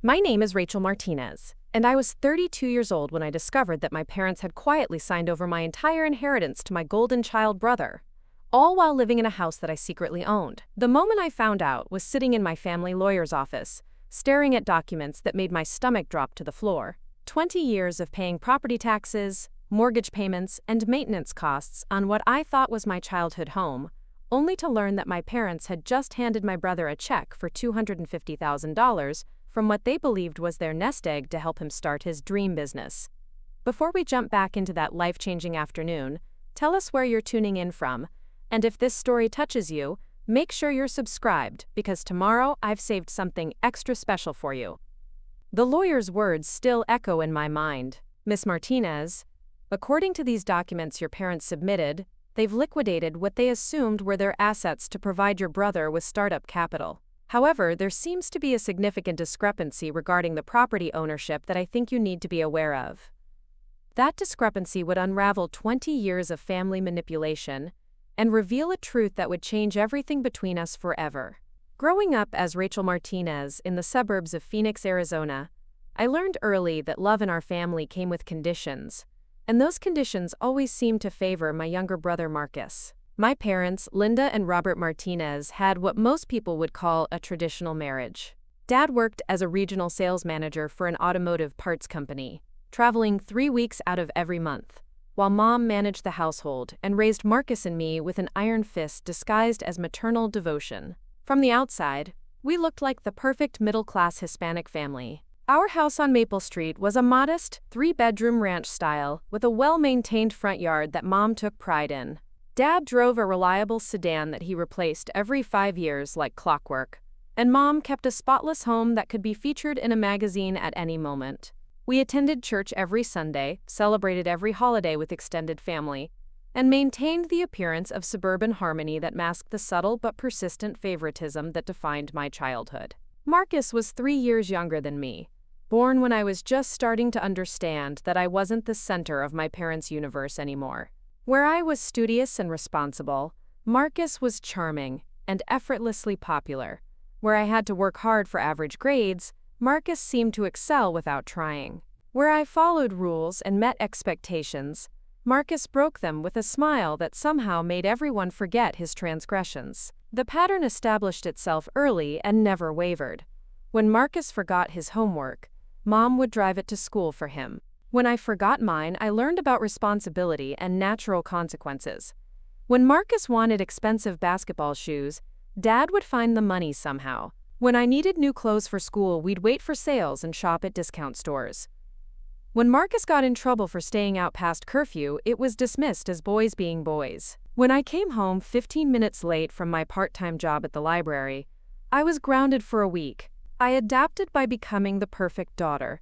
My name is Rachel Martinez, and I was 32 years old when I discovered that my parents had quietly signed over my entire inheritance to my golden child brother, all while living in a house that I secretly owned. The moment I found out was sitting in my family lawyer's office, staring at documents that made my stomach drop to the floor. 20 years of paying property taxes, mortgage payments, and maintenance costs on what I thought was my childhood home, only to learn that my parents had just handed my brother a check for $250,000 from what they believed was their nest egg to help him start his dream business. Before we jump back into that life-changing afternoon, tell us where you're tuning in from, and if this story touches you, make sure you're subscribed, because tomorrow I've saved something extra special for you. The lawyer's words still echo in my mind. Miss Martinez, according to these documents your parents submitted, they've liquidated what they assumed were their assets to provide your brother with startup capital. However, there seems to be a significant discrepancy regarding the property ownership that I think you need to be aware of. That discrepancy would unravel 20 years of family manipulation and reveal a truth that would change everything between us forever. Growing up as Rachel Martinez in the suburbs of Phoenix, Arizona, I learned early that love in our family came with conditions, and those conditions always seemed to favor my younger brother Marcus. My parents, Linda and Robert Martinez, had what most people would call a traditional marriage. Dad worked as a regional sales manager for an automotive parts company, traveling 3 weeks out of every month, while Mom managed the household and raised Marcus and me with an iron fist disguised as maternal devotion. From the outside, we looked like the perfect middle-class Hispanic family. Our house on Maple Street was a modest, 3-bedroom ranch style with a well-maintained front yard that Mom took pride in. Dad drove a reliable sedan that he replaced every 5 years like clockwork, and Mom kept a spotless home that could be featured in a magazine at any moment. We attended church every Sunday, celebrated every holiday with extended family, and maintained the appearance of suburban harmony that masked the subtle but persistent favoritism that defined my childhood. Marcus was 3 years younger than me, born when I was just starting to understand that I wasn't the center of my parents' universe anymore. Where I was studious and responsible, Marcus was charming and effortlessly popular. Where I had to work hard for average grades, Marcus seemed to excel without trying. Where I followed rules and met expectations, Marcus broke them with a smile that somehow made everyone forget his transgressions. The pattern established itself early and never wavered. When Marcus forgot his homework, Mom would drive it to school for him. When I forgot mine, I learned about responsibility and natural consequences. When Marcus wanted expensive basketball shoes, Dad would find the money somehow. When I needed new clothes for school, we'd wait for sales and shop at discount stores. When Marcus got in trouble for staying out past curfew, it was dismissed as boys being boys. When I came home 15 minutes late from my part-time job at the library, I was grounded for a week. I adapted by becoming the perfect daughter,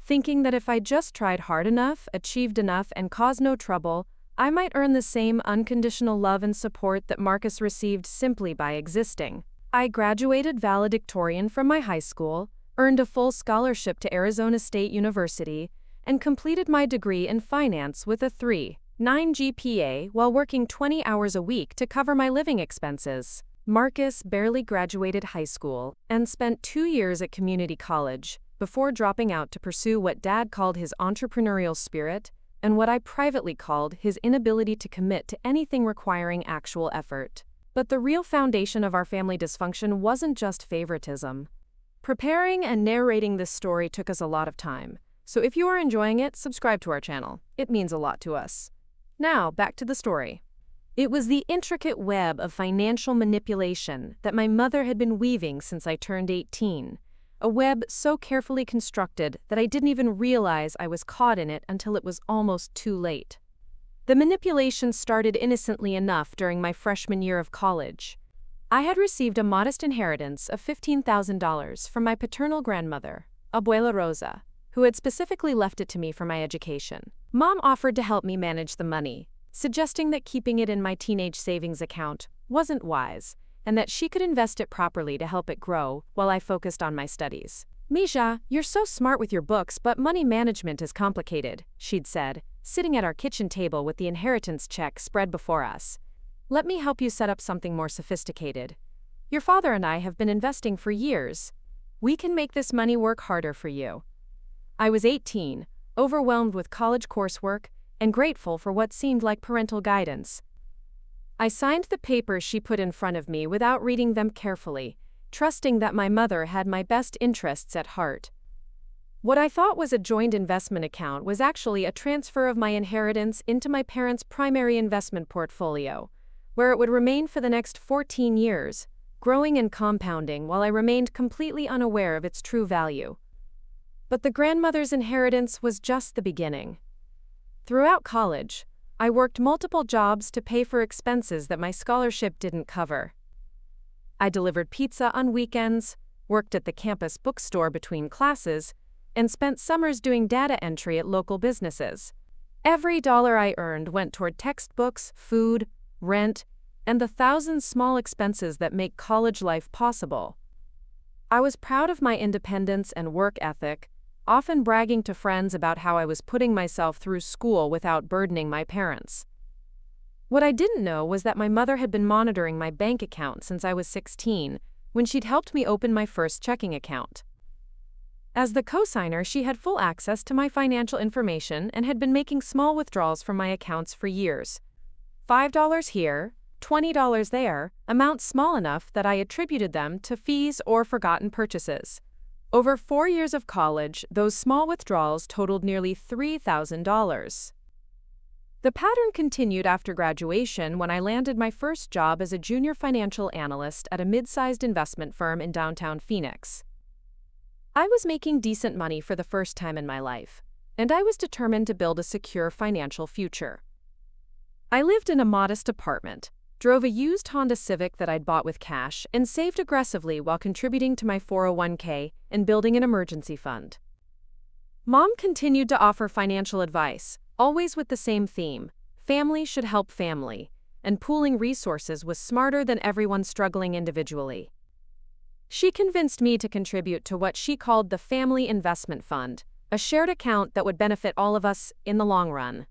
thinking that if I just tried hard enough, achieved enough, and caused no trouble, I might earn the same unconditional love and support that Marcus received simply by existing. I graduated valedictorian from my high school, earned a full scholarship to Arizona State University, and completed my degree in finance with a 3.9 GPA while working 20 hours a week to cover my living expenses. Marcus barely graduated high school and spent 2 years at community college before dropping out to pursue what Dad called his entrepreneurial spirit and what I privately called his inability to commit to anything requiring actual effort. But the real foundation of our family dysfunction wasn't just favoritism. Preparing and narrating this story took us a lot of time, so if you are enjoying it, subscribe to our channel. It means a lot to us. Now, back to the story. It was the intricate web of financial manipulation that my mother had been weaving since I turned 18. A web so carefully constructed that I didn't even realize I was caught in it until it was almost too late. The manipulation started innocently enough during my freshman year of college. I had received a modest inheritance of $15,000 from my paternal grandmother, Abuela Rosa, who had specifically left it to me for my education. Mom offered to help me manage the money, suggesting that keeping it in my teenage savings account wasn't wise, and that she could invest it properly to help it grow while I focused on my studies. "Misha, you're so smart with your books, but money management is complicated," she'd said, sitting at our kitchen table with the inheritance check spread before us. "Let me help you set up something more sophisticated. Your father and I have been investing for years." We can make this money work harder for you. I was 18, overwhelmed with college coursework, and grateful for what seemed like parental guidance. I signed the papers she put in front of me without reading them carefully, trusting that my mother had my best interests at heart. What I thought was a joint investment account was actually a transfer of my inheritance into my parents' primary investment portfolio, where it would remain for the next 14 years, growing and compounding while I remained completely unaware of its true value. But the grandmother's inheritance was just the beginning. Throughout college, I worked multiple jobs to pay for expenses that my scholarship didn't cover. I delivered pizza on weekends, worked at the campus bookstore between classes, and spent summers doing data entry at local businesses. Every dollar I earned went toward textbooks, food, rent, and the thousand small expenses that make college life possible. I was proud of my independence and work ethic, often bragging to friends about how I was putting myself through school without burdening my parents. What I didn't know was that my mother had been monitoring my bank account since I was 16, when she'd helped me open my first checking account. As the cosigner, she had full access to my financial information and had been making small withdrawals from my accounts for years. $5 here, $20 there, amounts small enough that I attributed them to fees or forgotten purchases. Over 4 years of college, those small withdrawals totaled nearly $3,000. The pattern continued after graduation when I landed my first job as a junior financial analyst at a mid-sized investment firm in downtown Phoenix. I was making decent money for the first time in my life, and I was determined to build a secure financial future. I lived in a modest apartment, drove a used Honda Civic that I'd bought with cash, and saved aggressively while contributing to my 401k and building an emergency fund. Mom continued to offer financial advice, always with the same theme: family should help family, and pooling resources was smarter than everyone struggling individually. She convinced me to contribute to what she called the Family Investment Fund, a shared account that would benefit all of us in the long run.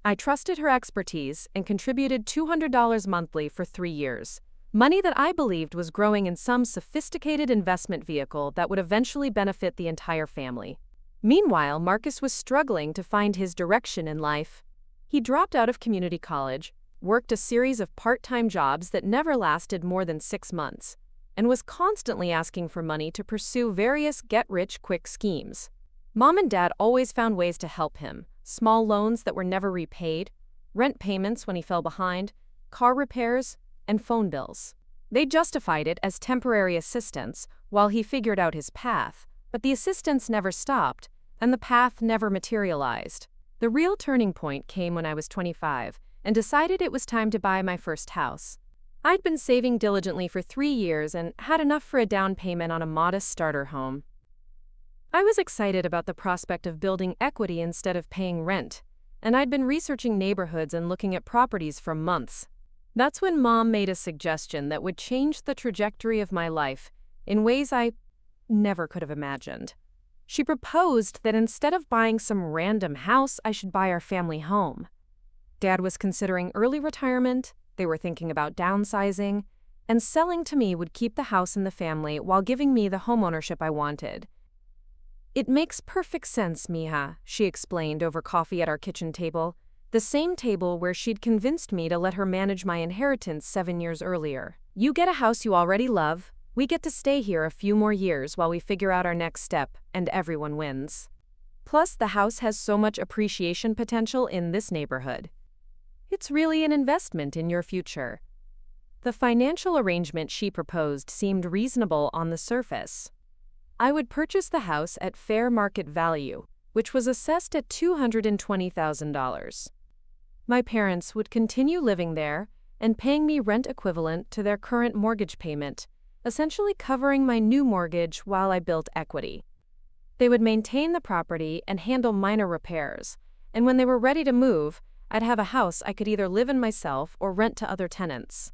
I trusted her expertise and contributed $200 monthly for 3 years, money that I believed was growing in some sophisticated investment vehicle that would eventually benefit the entire family. Meanwhile, Marcus was struggling to find his direction in life. He dropped out of community college, worked a series of part-time jobs that never lasted more than 6 months, and was constantly asking for money to pursue various get-rich-quick schemes. Mom and Dad always found ways to help him: small loans that were never repaid, rent payments when he fell behind, car repairs, and phone bills. They justified it as temporary assistance while he figured out his path, but the assistance never stopped, and the path never materialized. The real turning point came when I was 25 and decided it was time to buy my first house. I'd been saving diligently for 3 years and had enough for a down payment on a modest starter home. I was excited about the prospect of building equity instead of paying rent, and I'd been researching neighborhoods and looking at properties for months. That's when Mom made a suggestion that would change the trajectory of my life in ways I never could have imagined. She proposed that instead of buying some random house, I should buy our family home. Dad was considering early retirement, they were thinking about downsizing, and selling to me would keep the house in the family while giving me the homeownership I wanted. "It makes perfect sense, Mija," she explained over coffee at our kitchen table, the same table where she'd convinced me to let her manage my inheritance 7 years earlier. "You get a house you already love, we get to stay here a few more years while we figure out our next step, and everyone wins. Plus, the house has so much appreciation potential in this neighborhood. It's really an investment in your future." The financial arrangement she proposed seemed reasonable on the surface. I would purchase the house at fair market value, which was assessed at $220,000. My parents would continue living there and paying me rent equivalent to their current mortgage payment, essentially covering my new mortgage while I built equity. They would maintain the property and handle minor repairs, and when they were ready to move, I'd have a house I could either live in myself or rent to other tenants.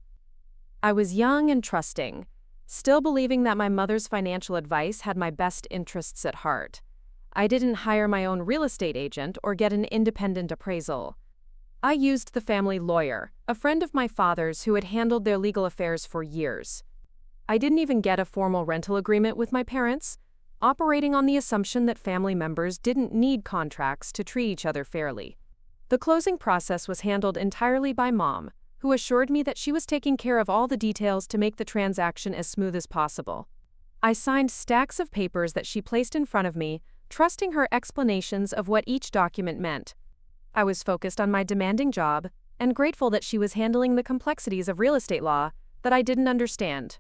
I was young and trusting, still believing that my mother's financial advice had my best interests at heart. I didn't hire my own real estate agent or get an independent appraisal. I used the family lawyer, a friend of my father's who had handled their legal affairs for years. I didn't even get a formal rental agreement with my parents, operating on the assumption that family members didn't need contracts to treat each other fairly. The closing process was handled entirely by Mom, who assured me that she was taking care of all the details to make the transaction as smooth as possible. I signed stacks of papers that she placed in front of me, trusting her explanations of what each document meant. I was focused on my demanding job and grateful that she was handling the complexities of real estate law that I didn't understand.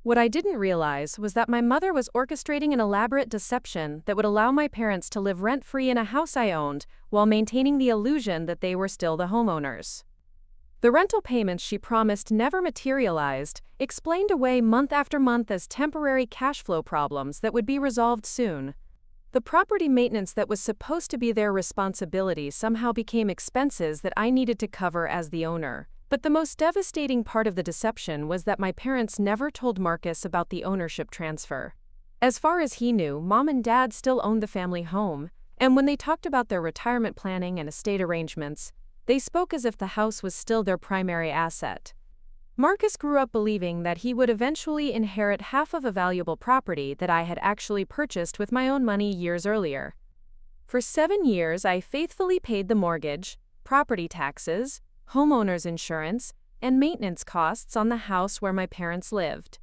What I didn't realize was that my mother was orchestrating an elaborate deception that would allow my parents to live rent-free in a house I owned while maintaining the illusion that they were still the homeowners. The rental payments she promised never materialized, explained away month after month as temporary cash flow problems that would be resolved soon. The property maintenance that was supposed to be their responsibility somehow became expenses that I needed to cover as the owner. But the most devastating part of the deception was that my parents never told Marcus about the ownership transfer. As far as he knew, Mom and Dad still owned the family home, and when they talked about their retirement planning and estate arrangements, they spoke as if the house was still their primary asset. Marcus grew up believing that he would eventually inherit half of a valuable property that I had actually purchased with my own money years earlier. For 7 years, I faithfully paid the mortgage, property taxes, homeowner's insurance, and maintenance costs on the house where my parents lived.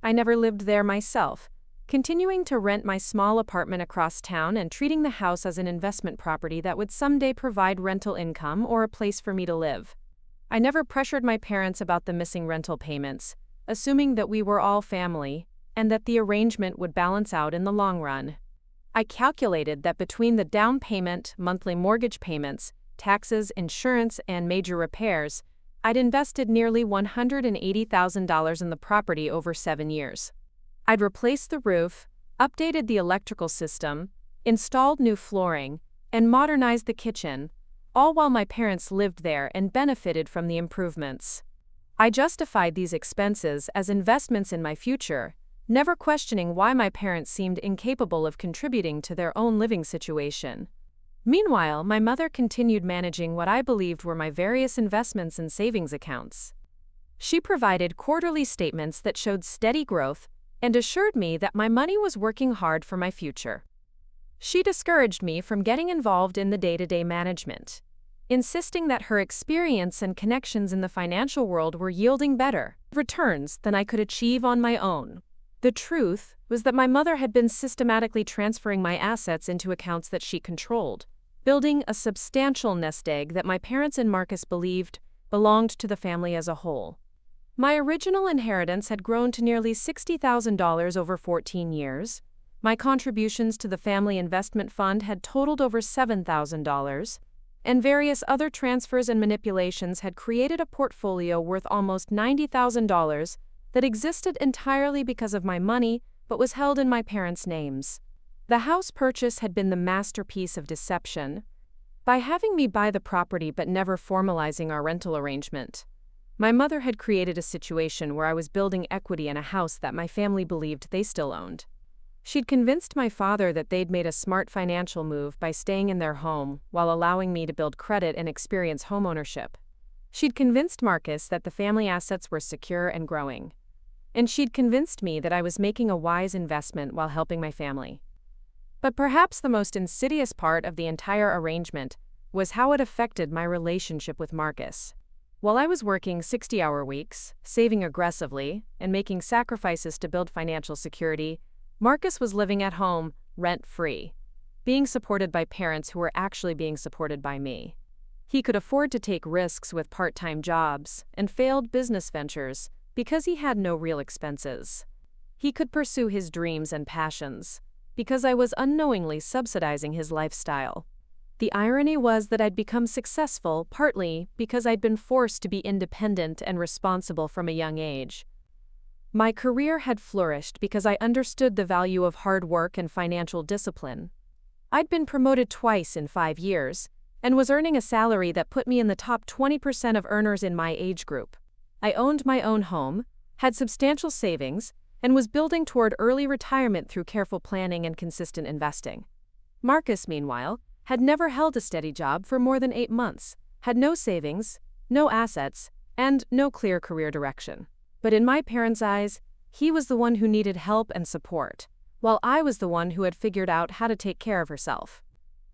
I never lived there myself, continuing to rent my small apartment across town and treating the house as an investment property that would someday provide rental income or a place for me to live. I never pressured my parents about the missing rental payments, assuming that we were all family and that the arrangement would balance out in the long run. I calculated that between the down payment, monthly mortgage payments, taxes, insurance, and major repairs, I'd invested nearly $180,000 in the property over 7 years. I'd replaced the roof, updated the electrical system, installed new flooring, and modernized the kitchen, all while my parents lived there and benefited from the improvements. I justified these expenses as investments in my future, never questioning why my parents seemed incapable of contributing to their own living situation. Meanwhile, my mother continued managing what I believed were my various investments and savings accounts. She provided quarterly statements that showed steady growth and assured me that my money was working hard for my future. She discouraged me from getting involved in the day-to-day management, insisting that her experience and connections in the financial world were yielding better returns than I could achieve on my own. The truth was that my mother had been systematically transferring my assets into accounts that she controlled, building a substantial nest egg that my parents and Marcus believed belonged to the family as a whole. My original inheritance had grown to nearly $60,000 over 14 years. My contributions to the family investment fund had totaled over $7,000, and various other transfers and manipulations had created a portfolio worth almost $90,000 that existed entirely because of my money but was held in my parents' names. The house purchase had been the masterpiece of deception. By having me buy the property but never formalizing our rental arrangement, my mother had created a situation where I was building equity in a house that my family believed they still owned. She'd convinced my father that they'd made a smart financial move by staying in their home while allowing me to build credit and experience homeownership. She'd convinced Marcus that the family assets were secure and growing. And she'd convinced me that I was making a wise investment while helping my family. But perhaps the most insidious part of the entire arrangement was how it affected my relationship with Marcus. While I was working 60-hour weeks, saving aggressively, and making sacrifices to build financial security, Marcus was living at home, rent-free, being supported by parents who were actually being supported by me. He could afford to take risks with part-time jobs and failed business ventures because he had no real expenses. He could pursue his dreams and passions because I was unknowingly subsidizing his lifestyle. The irony was that I'd become successful partly because I'd been forced to be independent and responsible from a young age. My career had flourished because I understood the value of hard work and financial discipline. I'd been promoted twice in 5 years and was earning a salary that put me in the top 20% of earners in my age group. I owned my own home, had substantial savings, and was building toward early retirement through careful planning and consistent investing. Marcus, meanwhile, had never held a steady job for more than 8 months, had no savings, no assets, and no clear career direction. But in my parents' eyes, He was the one who needed help and support, while I was the one who had figured out how to take care of herself.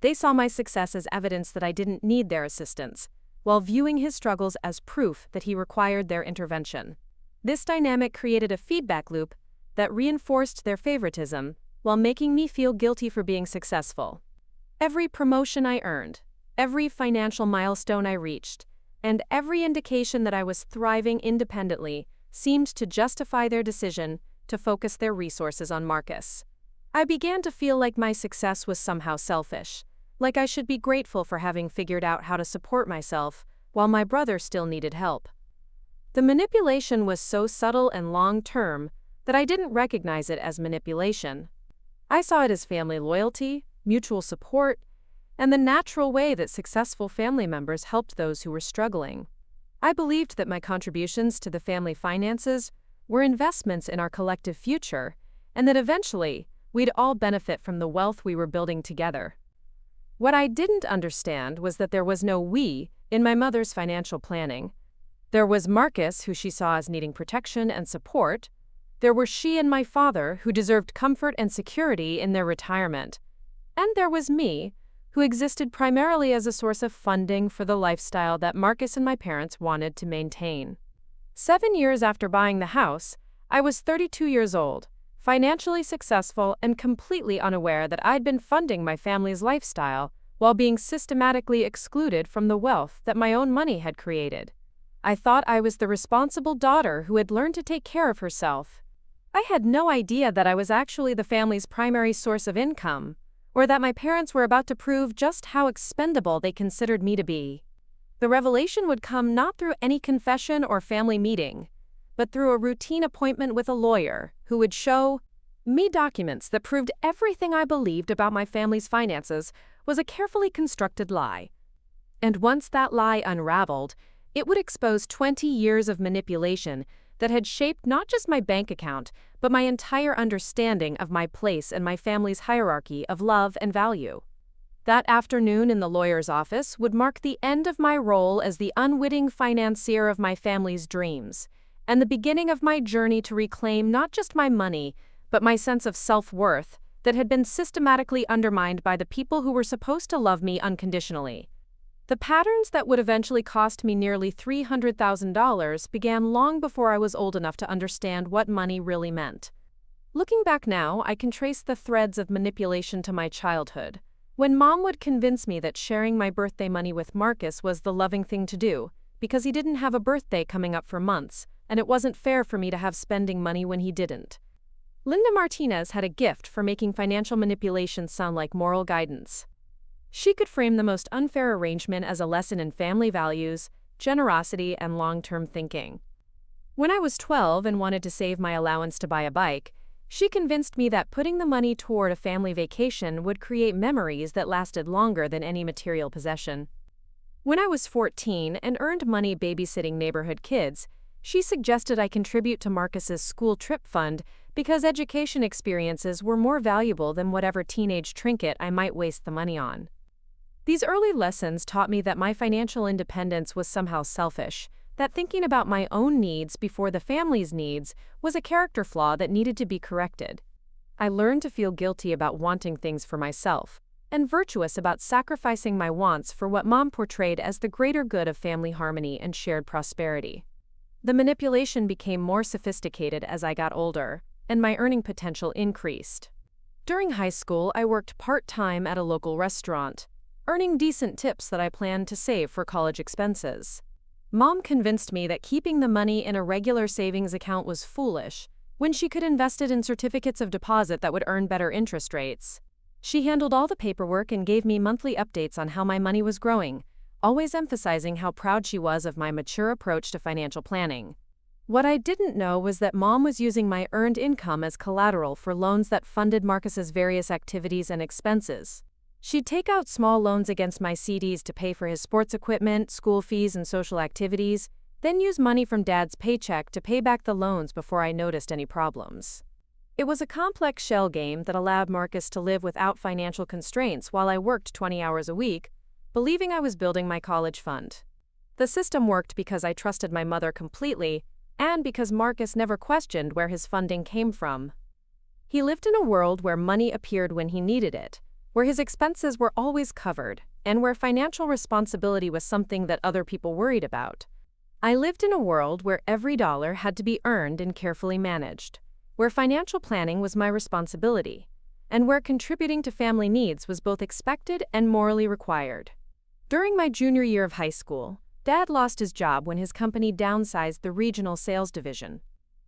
They saw my success as evidence that I didn't need their assistance, while viewing his struggles as proof that he required their intervention. This dynamic created a feedback loop that reinforced their favoritism while making me feel guilty for being successful. Every promotion I earned, every financial milestone I reached, and every indication that I was thriving independently seemed to justify their decision to focus their resources on Marcus. I began to feel like my success was somehow selfish, like I should be grateful for having figured out how to support myself while my brother still needed help. The manipulation was so subtle and long-term that I didn't recognize it as manipulation. I saw it as family loyalty, mutual support, and the natural way that successful family members helped those who were struggling. I believed that my contributions to the family finances were investments in our collective future, and that eventually we'd all benefit from the wealth we were building together. What I didn't understand was that there was no we in my mother's financial planning. There was Marcus, who she saw as needing protection and support. There were she and my father, who deserved comfort and security in their retirement. And there was me, who existed primarily as a source of funding for the lifestyle that Marcus and my parents wanted to maintain. 7 years after buying the house, I was 32 years old, financially successful and completely unaware that I'd been funding my family's lifestyle while being systematically excluded from the wealth that my own money had created. I thought I was the responsible daughter who had learned to take care of herself. I had no idea that I was actually the family's primary source of income, or that my parents were about to prove just how expendable they considered me to be. The revelation would come not through any confession or family meeting, but through a routine appointment with a lawyer who would show me documents that proved everything I believed about my family's finances was a carefully constructed lie. And once that lie unraveled, it would expose 20 years of manipulation that had shaped not just my bank account, but my entire understanding of my place in my family's hierarchy of love and value. That afternoon in the lawyer's office would mark the end of my role as the unwitting financier of my family's dreams, and the beginning of my journey to reclaim not just my money, but my sense of self-worth that had been systematically undermined by the people who were supposed to love me unconditionally. The patterns that would eventually cost me nearly $300,000 began long before I was old enough to understand what money really meant. Looking back now, I can trace the threads of manipulation to my childhood, when Mom would convince me that sharing my birthday money with Marcus was the loving thing to do, because he didn't have a birthday coming up for months, and it wasn't fair for me to have spending money when he didn't. Linda Martinez had a gift for making financial manipulation sound like moral guidance. She could frame the most unfair arrangement as a lesson in family values, generosity, and long-term thinking. When I was 12 and wanted to save my allowance to buy a bike, she convinced me that putting the money toward a family vacation would create memories that lasted longer than any material possession. When I was 14 and earned money babysitting neighborhood kids, she suggested I contribute to Marcus's school trip fund because education experiences were more valuable than whatever teenage trinket I might waste the money on. These early lessons taught me that my financial independence was somehow selfish, that thinking about my own needs before the family's needs was a character flaw that needed to be corrected. I learned to feel guilty about wanting things for myself, and virtuous about sacrificing my wants for what Mom portrayed as the greater good of family harmony and shared prosperity. The manipulation became more sophisticated as I got older, and my earning potential increased. During high school, I worked part-time at a local restaurant, earning decent tips that I planned to save for college expenses. Mom convinced me that keeping the money in a regular savings account was foolish, when she could invest it in certificates of deposit that would earn better interest rates. She handled all the paperwork and gave me monthly updates on how my money was growing, always emphasizing how proud she was of my mature approach to financial planning. What I didn't know was that Mom was using my earned income as collateral for loans that funded Marcus's various activities and expenses. She'd take out small loans against my CDs to pay for his sports equipment, school fees, and social activities, then use money from Dad's paycheck to pay back the loans before I noticed any problems. It was a complex shell game that allowed Marcus to live without financial constraints while I worked 20 hours a week, believing I was building my college fund. The system worked because I trusted my mother completely, and because Marcus never questioned where his funding came from. He lived in a world where money appeared when he needed it, where his expenses were always covered, and where financial responsibility was something that other people worried about. I lived in a world where every dollar had to be earned and carefully managed, where financial planning was my responsibility, and where contributing to family needs was both expected and morally required. During my junior year of high school, Dad lost his job when his company downsized the regional sales division.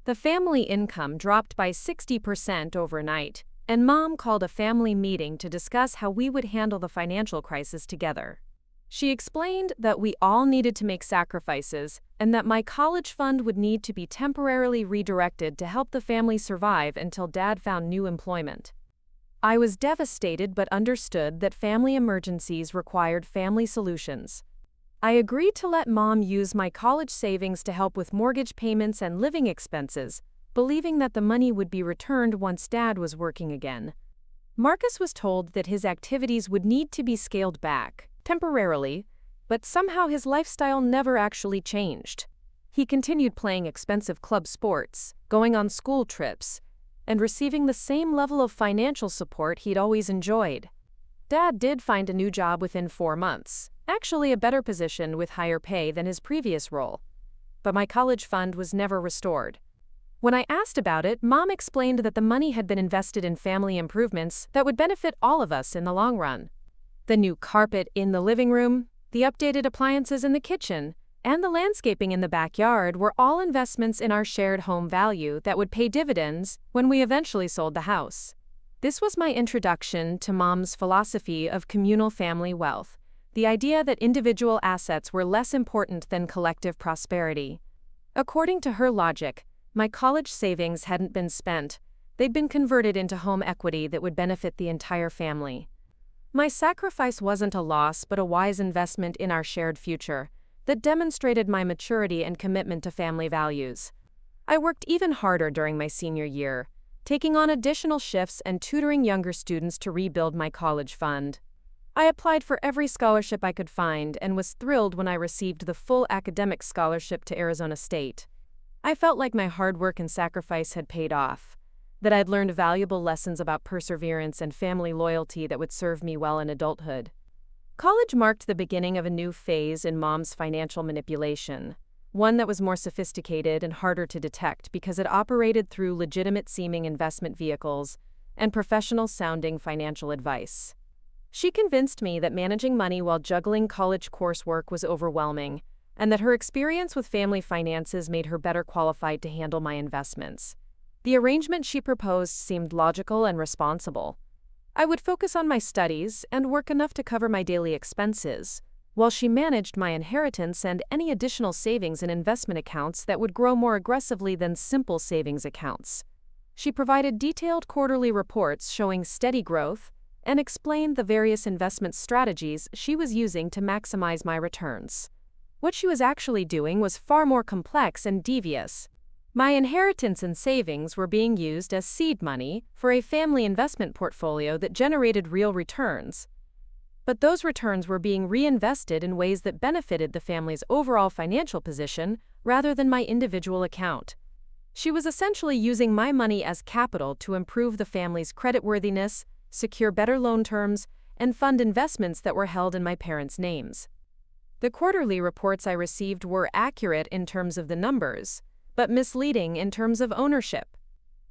The family income dropped by 60% overnight, and Mom called a family meeting to discuss how we would handle the financial crisis together. She explained that we all needed to make sacrifices and that my college fund would need to be temporarily redirected to help the family survive until Dad found new employment. I was devastated but understood that family emergencies required family solutions. I agreed to let Mom use my college savings to help with mortgage payments and living expenses, believing that the money would be returned once Dad was working again. Marcus was told that his activities would need to be scaled back, temporarily, but somehow his lifestyle never actually changed. He continued playing expensive club sports, going on school trips, and receiving the same level of financial support he'd always enjoyed. Dad did find a new job within 4 months, actually a better position with higher pay than his previous role. But my college fund was never restored. When I asked about it, Mom explained that the money had been invested in family improvements that would benefit all of us in the long run. The new carpet in the living room, the updated appliances in the kitchen, and the landscaping in the backyard were all investments in our shared home value that would pay dividends when we eventually sold the house. This was my introduction to Mom's philosophy of communal family wealth, the idea that individual assets were less important than collective prosperity. According to her logic, my college savings hadn't been spent, they'd been converted into home equity that would benefit the entire family. My sacrifice wasn't a loss but a wise investment in our shared future that demonstrated my maturity and commitment to family values. I worked even harder during my senior year, taking on additional shifts and tutoring younger students to rebuild my college fund. I applied for every scholarship I could find and was thrilled when I received the full academic scholarship to Arizona State. I felt like my hard work and sacrifice had paid off, that I'd learned valuable lessons about perseverance and family loyalty that would serve me well in adulthood. College marked the beginning of a new phase in Mom's financial manipulation, one that was more sophisticated and harder to detect because it operated through legitimate-seeming investment vehicles and professional-sounding financial advice. She convinced me that managing money while juggling college coursework was overwhelming, and that her experience with family finances made her better qualified to handle my investments. The arrangement she proposed seemed logical and responsible. I would focus on my studies and work enough to cover my daily expenses, while she managed my inheritance and any additional savings in investment accounts that would grow more aggressively than simple savings accounts. She provided detailed quarterly reports showing steady growth and explained the various investment strategies she was using to maximize my returns. What she was actually doing was far more complex and devious. My inheritance and savings were being used as seed money for a family investment portfolio that generated real returns. But those returns were being reinvested in ways that benefited the family's overall financial position rather than my individual account. She was essentially using my money as capital to improve the family's creditworthiness, secure better loan terms, and fund investments that were held in my parents' names. The quarterly reports I received were accurate in terms of the numbers, but misleading in terms of ownership.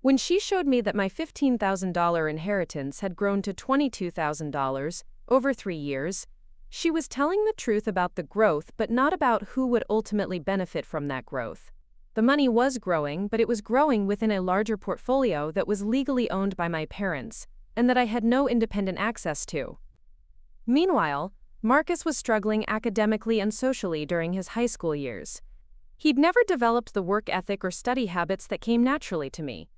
When she showed me that my $15,000 inheritance had grown to $22,000 over 3 years, she was telling the truth about the growth but not about who would ultimately benefit from that growth. The money was growing, but it was growing within a larger portfolio that was legally owned by my parents and that I had no independent access to. Meanwhile, Marcus was struggling academically and socially during his high school years. He'd never developed the work ethic or study habits that came naturally to me,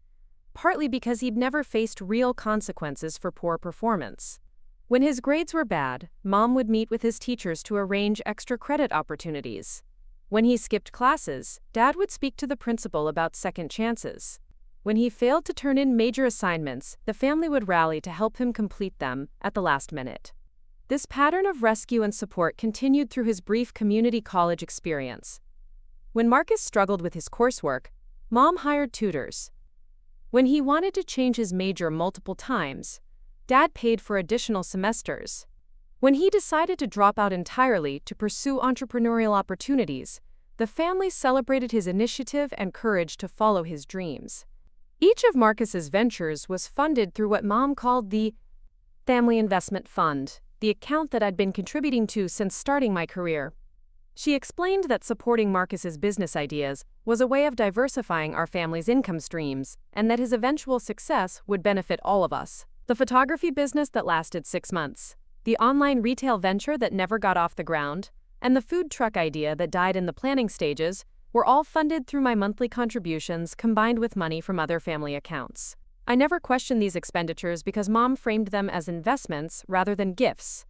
partly because he'd never faced real consequences for poor performance. When his grades were bad, Mom would meet with his teachers to arrange extra credit opportunities. When he skipped classes, Dad would speak to the principal about second chances. When he failed to turn in major assignments, the family would rally to help him complete them at the last minute. This pattern of rescue and support continued through his brief community college experience. When Marcus struggled with his coursework, Mom hired tutors. When he wanted to change his major multiple times, Dad paid for additional semesters. When he decided to drop out entirely to pursue entrepreneurial opportunities, the family celebrated his initiative and courage to follow his dreams. Each of Marcus's ventures was funded through what Mom called the Family Investment Fund, the account that I'd been contributing to since starting my career. She explained that supporting Marcus's business ideas was a way of diversifying our family's income streams, and that his eventual success would benefit all of us. The photography business that lasted 6 months, the online retail venture that never got off the ground, and the food truck idea that died in the planning stages were all funded through my monthly contributions combined with money from other family accounts. I never questioned these expenditures because Mom framed them as investments rather than gifts.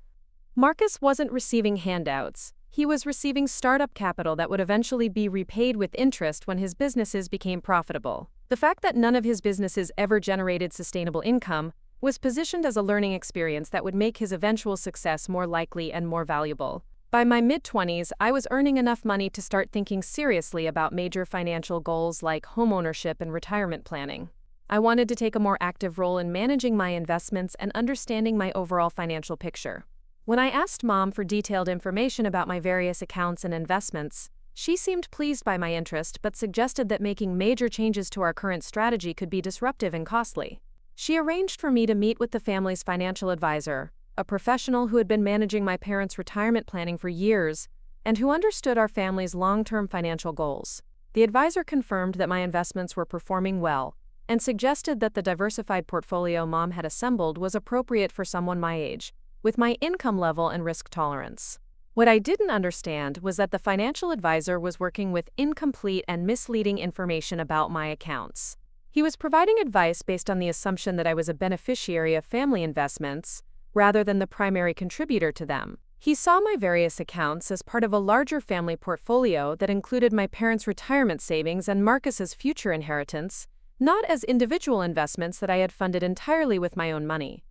Marcus wasn't receiving handouts. He was receiving startup capital that would eventually be repaid with interest when his businesses became profitable. The fact that none of his businesses ever generated sustainable income was positioned as a learning experience that would make his eventual success more likely and more valuable. By my mid-20s, I was earning enough money to start thinking seriously about major financial goals like homeownership and retirement planning. I wanted to take a more active role in managing my investments and understanding my overall financial picture. When I asked Mom for detailed information about my various accounts and investments, she seemed pleased by my interest but suggested that making major changes to our current strategy could be disruptive and costly. She arranged for me to meet with the family's financial advisor, a professional who had been managing my parents' retirement planning for years and who understood our family's long-term financial goals. The advisor confirmed that my investments were performing well and suggested that the diversified portfolio Mom had assembled was appropriate for someone my age, with my income level and risk tolerance. What I didn't understand was that the financial advisor was working with incomplete and misleading information about my accounts. He was providing advice based on the assumption that I was a beneficiary of family investments, rather than the primary contributor to them. He saw my various accounts as part of a larger family portfolio that included my parents' retirement savings and Marcus's future inheritance, not as individual investments that I had funded entirely with my own money.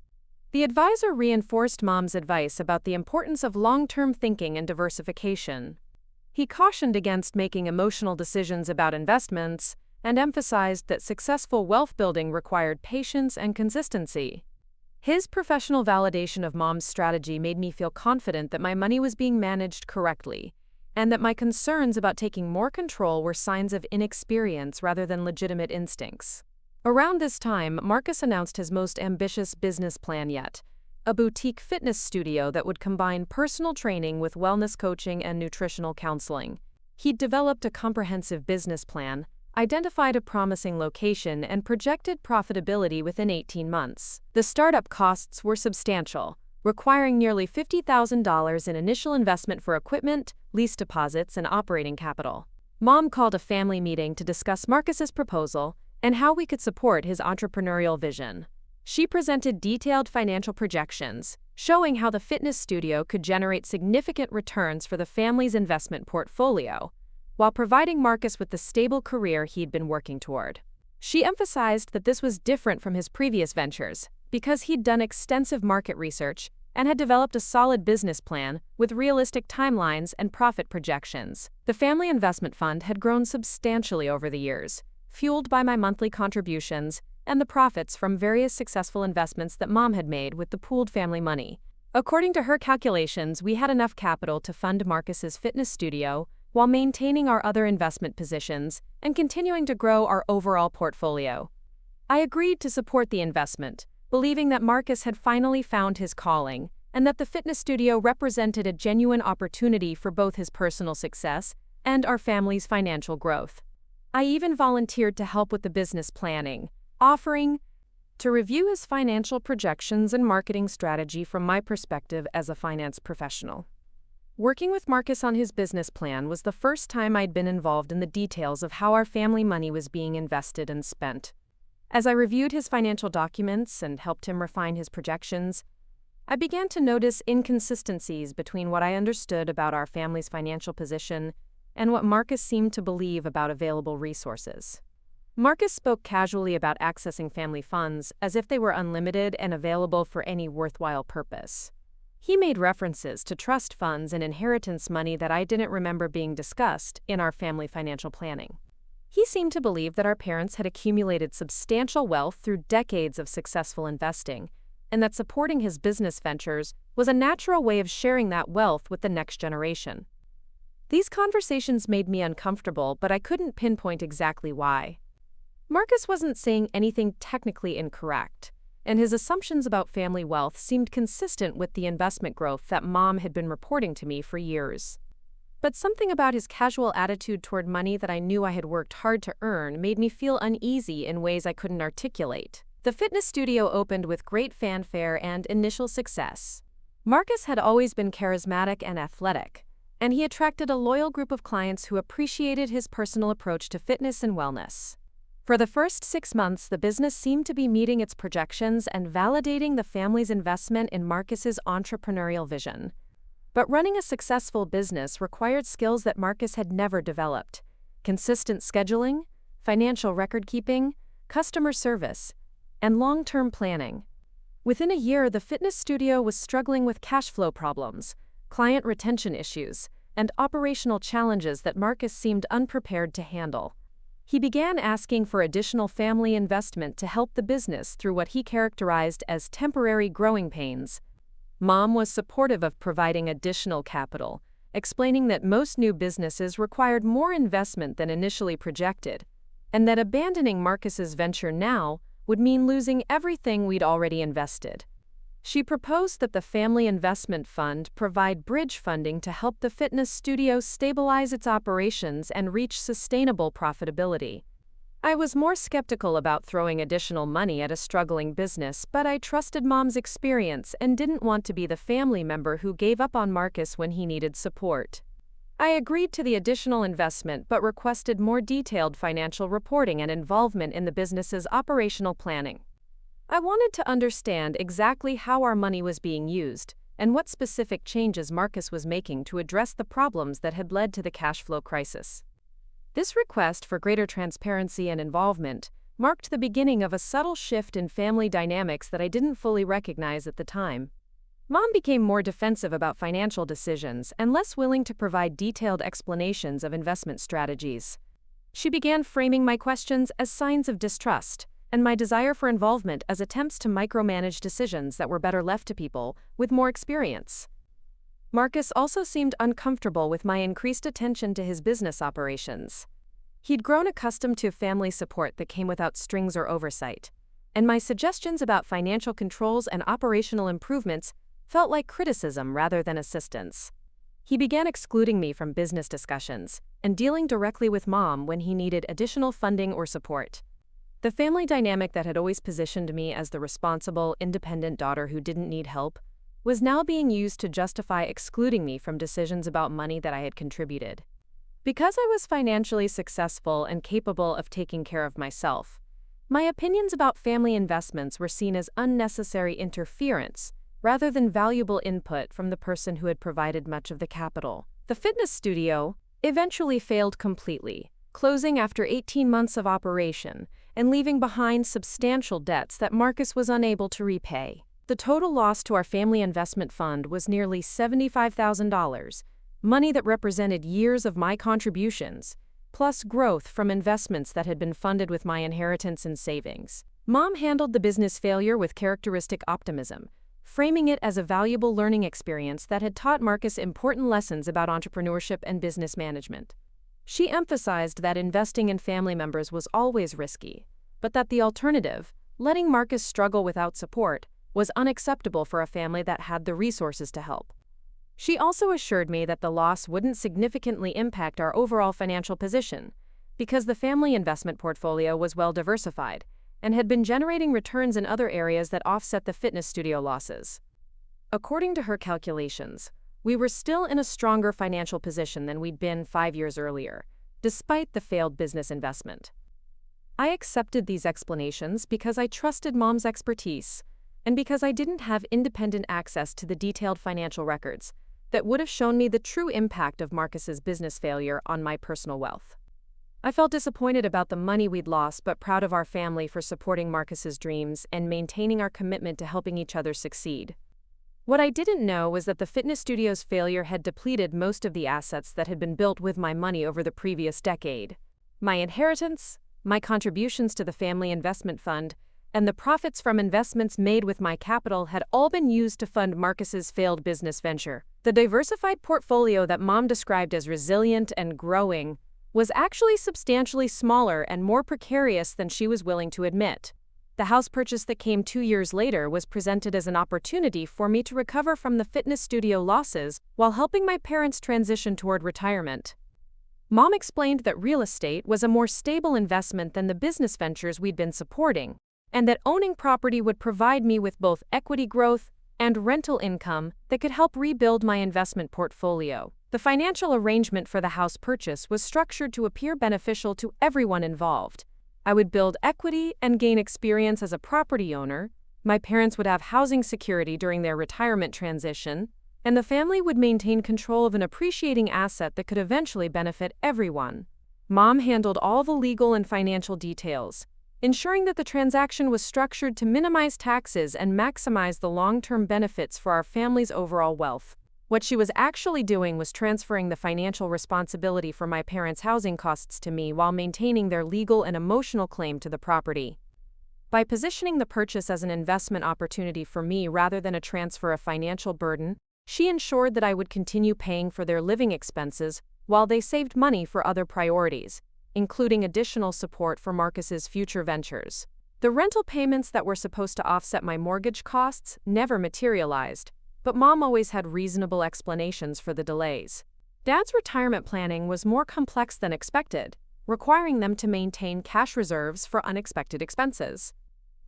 The advisor reinforced Mom's advice about the importance of long-term thinking and diversification. He cautioned against making emotional decisions about investments and emphasized that successful wealth building required patience and consistency. His professional validation of Mom's strategy made me feel confident that my money was being managed correctly, and that my concerns about taking more control were signs of inexperience rather than legitimate instincts. Around this time, Marcus announced his most ambitious business plan yet, a boutique fitness studio that would combine personal training with wellness coaching and nutritional counseling. He'd developed a comprehensive business plan, identified a promising location, and projected profitability within 18 months. The startup costs were substantial, requiring nearly $50,000 in initial investment for equipment, lease deposits, and operating capital. Mom called a family meeting to discuss Marcus's proposal and how we could support his entrepreneurial vision. She presented detailed financial projections, showing how the fitness studio could generate significant returns for the family's investment portfolio, while providing Marcus with the stable career he'd been working toward. She emphasized that this was different from his previous ventures, because he'd done extensive market research and had developed a solid business plan with realistic timelines and profit projections. The family investment fund had grown substantially over the years, fueled by my monthly contributions and the profits from various successful investments that Mom had made with the pooled family money. According to her calculations, we had enough capital to fund Marcus's fitness studio while maintaining our other investment positions and continuing to grow our overall portfolio. I agreed to support the investment, believing that Marcus had finally found his calling and that the fitness studio represented a genuine opportunity for both his personal success and our family's financial growth. I even volunteered to help with the business planning, offering to review his financial projections and marketing strategy from my perspective as a finance professional. Working with Marcus on his business plan was the first time I'd been involved in the details of how our family money was being invested and spent. As I reviewed his financial documents and helped him refine his projections, I began to notice inconsistencies between what I understood about our family's financial position and what Marcus seemed to believe about available resources. Marcus spoke casually about accessing family funds as if they were unlimited and available for any worthwhile purpose. He made references to trust funds and inheritance money that I didn't remember being discussed in our family financial planning. He seemed to believe that our parents had accumulated substantial wealth through decades of successful investing, and that supporting his business ventures was a natural way of sharing that wealth with the next generation. These conversations made me uncomfortable, but I couldn't pinpoint exactly why. Marcus wasn't saying anything technically incorrect, and his assumptions about family wealth seemed consistent with the investment growth that Mom had been reporting to me for years. But something about his casual attitude toward money that I knew I had worked hard to earn made me feel uneasy in ways I couldn't articulate. The fitness studio opened with great fanfare and initial success. Marcus had always been charismatic and athletic, and he attracted a loyal group of clients who appreciated his personal approach to fitness and wellness. For the first 6 months, the business seemed to be meeting its projections and validating the family's investment in Marcus's entrepreneurial vision. But running a successful business required skills that Marcus had never developed: consistent scheduling, financial record-keeping, customer service, and long-term planning. Within a year, the fitness studio was struggling with cash flow problems, client retention issues, and operational challenges that Marcus seemed unprepared to handle. He began asking for additional family investment to help the business through what he characterized as temporary growing pains. Mom was supportive of providing additional capital, explaining that most new businesses required more investment than initially projected, and that abandoning Marcus's venture now would mean losing everything we'd already invested. She proposed that the family investment fund provide bridge funding to help the fitness studio stabilize its operations and reach sustainable profitability. I was more skeptical about throwing additional money at a struggling business, but I trusted Mom's experience and didn't want to be the family member who gave up on Marcus when he needed support. I agreed to the additional investment but requested more detailed financial reporting and involvement in the business's operational planning. I wanted to understand exactly how our money was being used and what specific changes Marcus was making to address the problems that had led to the cash flow crisis. This request for greater transparency and involvement marked the beginning of a subtle shift in family dynamics that I didn't fully recognize at the time. Mom became more defensive about financial decisions and less willing to provide detailed explanations of investment strategies. She began framing my questions as signs of distrust, and my desire for involvement as attempts to micromanage decisions that were better left to people with more experience. Marcus also seemed uncomfortable with my increased attention to his business operations. He'd grown accustomed to family support that came without strings or oversight, and my suggestions about financial controls and operational improvements felt like criticism rather than assistance. He began excluding me from business discussions and dealing directly with Mom when he needed additional funding or support. The family dynamic that had always positioned me as the responsible, independent daughter who didn't need help was now being used to justify excluding me from decisions about money that I had contributed. Because I was financially successful and capable of taking care of myself, my opinions about family investments were seen as unnecessary interference rather than valuable input from the person who had provided much of the capital. The fitness studio eventually failed completely, closing after 18 months of operation and leaving behind substantial debts that Marcus was unable to repay. The total loss to our family investment fund was nearly $75,000, money that represented years of my contributions, plus growth from investments that had been funded with my inheritance and savings. Mom handled the business failure with characteristic optimism, framing it as a valuable learning experience that had taught Marcus important lessons about entrepreneurship and business management. She emphasized that investing in family members was always risky, but that the alternative, letting Marcus struggle without support, was unacceptable for a family that had the resources to help. She also assured me that the loss wouldn't significantly impact our overall financial position, because the family investment portfolio was well diversified and had been generating returns in other areas that offset the fitness studio losses. According to her calculations, we were still in a stronger financial position than we'd been 5 years earlier, despite the failed business investment. I accepted these explanations because I trusted Mom's expertise and because I didn't have independent access to the detailed financial records that would have shown me the true impact of Marcus's business failure on my personal wealth. I felt disappointed about the money we'd lost, but proud of our family for supporting Marcus's dreams and maintaining our commitment to helping each other succeed. What I didn't know was that the fitness studio's failure had depleted most of the assets that had been built with my money over the previous decade. My inheritance, my contributions to the family investment fund, and the profits from investments made with my capital had all been used to fund Marcus's failed business venture. The diversified portfolio that Mom described as resilient and growing was actually substantially smaller and more precarious than she was willing to admit. The house purchase that came 2 years later was presented as an opportunity for me to recover from the fitness studio losses while helping my parents transition toward retirement. Mom explained that real estate was a more stable investment than the business ventures we'd been supporting, and that owning property would provide me with both equity growth and rental income that could help rebuild my investment portfolio. The financial arrangement for the house purchase was structured to appear beneficial to everyone involved. I would build equity and gain experience as a property owner, my parents would have housing security during their retirement transition, and the family would maintain control of an appreciating asset that could eventually benefit everyone. Mom handled all the legal and financial details, ensuring that the transaction was structured to minimize taxes and maximize the long-term benefits for our family's overall wealth. What she was actually doing was transferring the financial responsibility for my parents' housing costs to me while maintaining their legal and emotional claim to the property. By positioning the purchase as an investment opportunity for me rather than a transfer of financial burden, she ensured that I would continue paying for their living expenses while they saved money for other priorities, including additional support for Marcus's future ventures. The rental payments that were supposed to offset my mortgage costs never materialized, but Mom always had reasonable explanations for the delays. Dad's retirement planning was more complex than expected, requiring them to maintain cash reserves for unexpected expenses.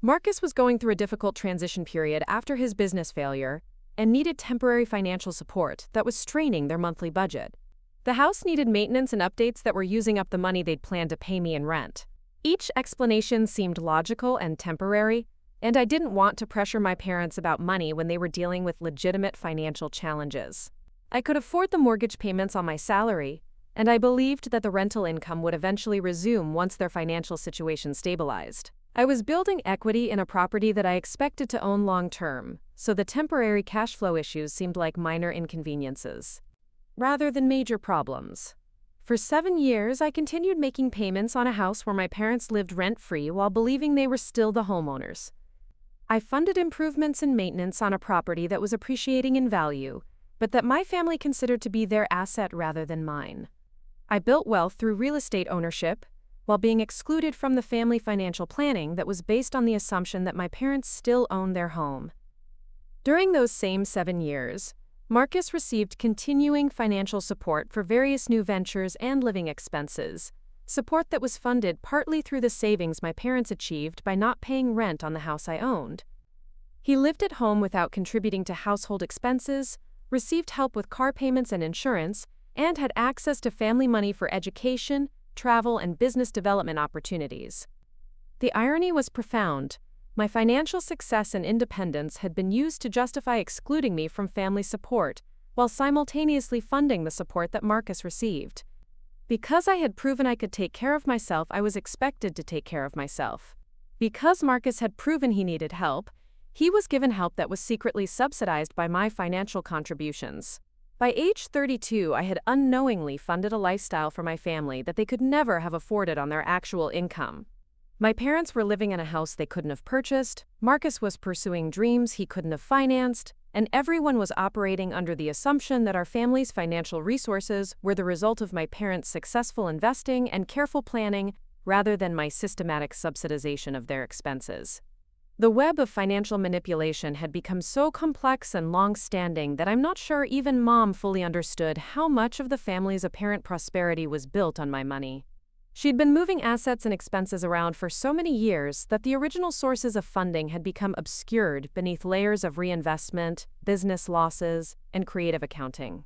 Marcus was going through a difficult transition period after his business failure and needed temporary financial support that was straining their monthly budget. The house needed maintenance and updates that were using up the money they'd planned to pay me in rent. Each explanation seemed logical and temporary, and I didn't want to pressure my parents about money when they were dealing with legitimate financial challenges. I could afford the mortgage payments on my salary, and I believed that the rental income would eventually resume once their financial situation stabilized. I was building equity in a property that I expected to own long-term, so the temporary cash flow issues seemed like minor inconveniences, rather than major problems. For 7 years, I continued making payments on a house where my parents lived rent-free while believing they were still the homeowners. I funded improvements and maintenance on a property that was appreciating in value, but that my family considered to be their asset rather than mine. I built wealth through real estate ownership, while being excluded from the family financial planning that was based on the assumption that my parents still owned their home. During those same 7 years, Marcus received continuing financial support for various new ventures and living expenses, support that was funded partly through the savings my parents achieved by not paying rent on the house I owned. He lived at home without contributing to household expenses, received help with car payments and insurance, and had access to family money for education, travel, and business development opportunities. The irony was profound. My financial success and independence had been used to justify excluding me from family support, while simultaneously funding the support that Marcus received. Because I had proven I could take care of myself, I was expected to take care of myself. Because Marcus had proven he needed help, he was given help that was secretly subsidized by my financial contributions. By age 32, I had unknowingly funded a lifestyle for my family that they could never have afforded on their actual income. My parents were living in a house they couldn't have purchased, Marcus was pursuing dreams he couldn't have financed, and everyone was operating under the assumption that our family's financial resources were the result of my parents' successful investing and careful planning rather than my systematic subsidization of their expenses. The web of financial manipulation had become so complex and long-standing that I'm not sure even Mom fully understood how much of the family's apparent prosperity was built on my money. She'd been moving assets and expenses around for so many years that the original sources of funding had become obscured beneath layers of reinvestment, business losses, and creative accounting.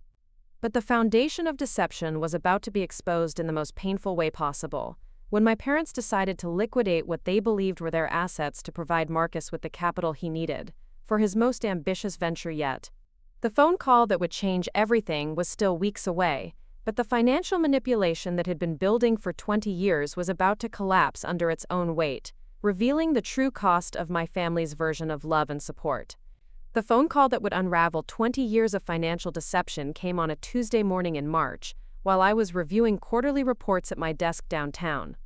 But the foundation of deception was about to be exposed in the most painful way possible, when my parents decided to liquidate what they believed were their assets to provide Marcus with the capital he needed for his most ambitious venture yet. The phone call that would change everything was still weeks away, but the financial manipulation that had been building for 20 years was about to collapse under its own weight, revealing the true cost of my family's version of love and support. The phone call that would unravel 20 years of financial deception came on a Tuesday morning in March, while I was reviewing quarterly reports at my desk downtown.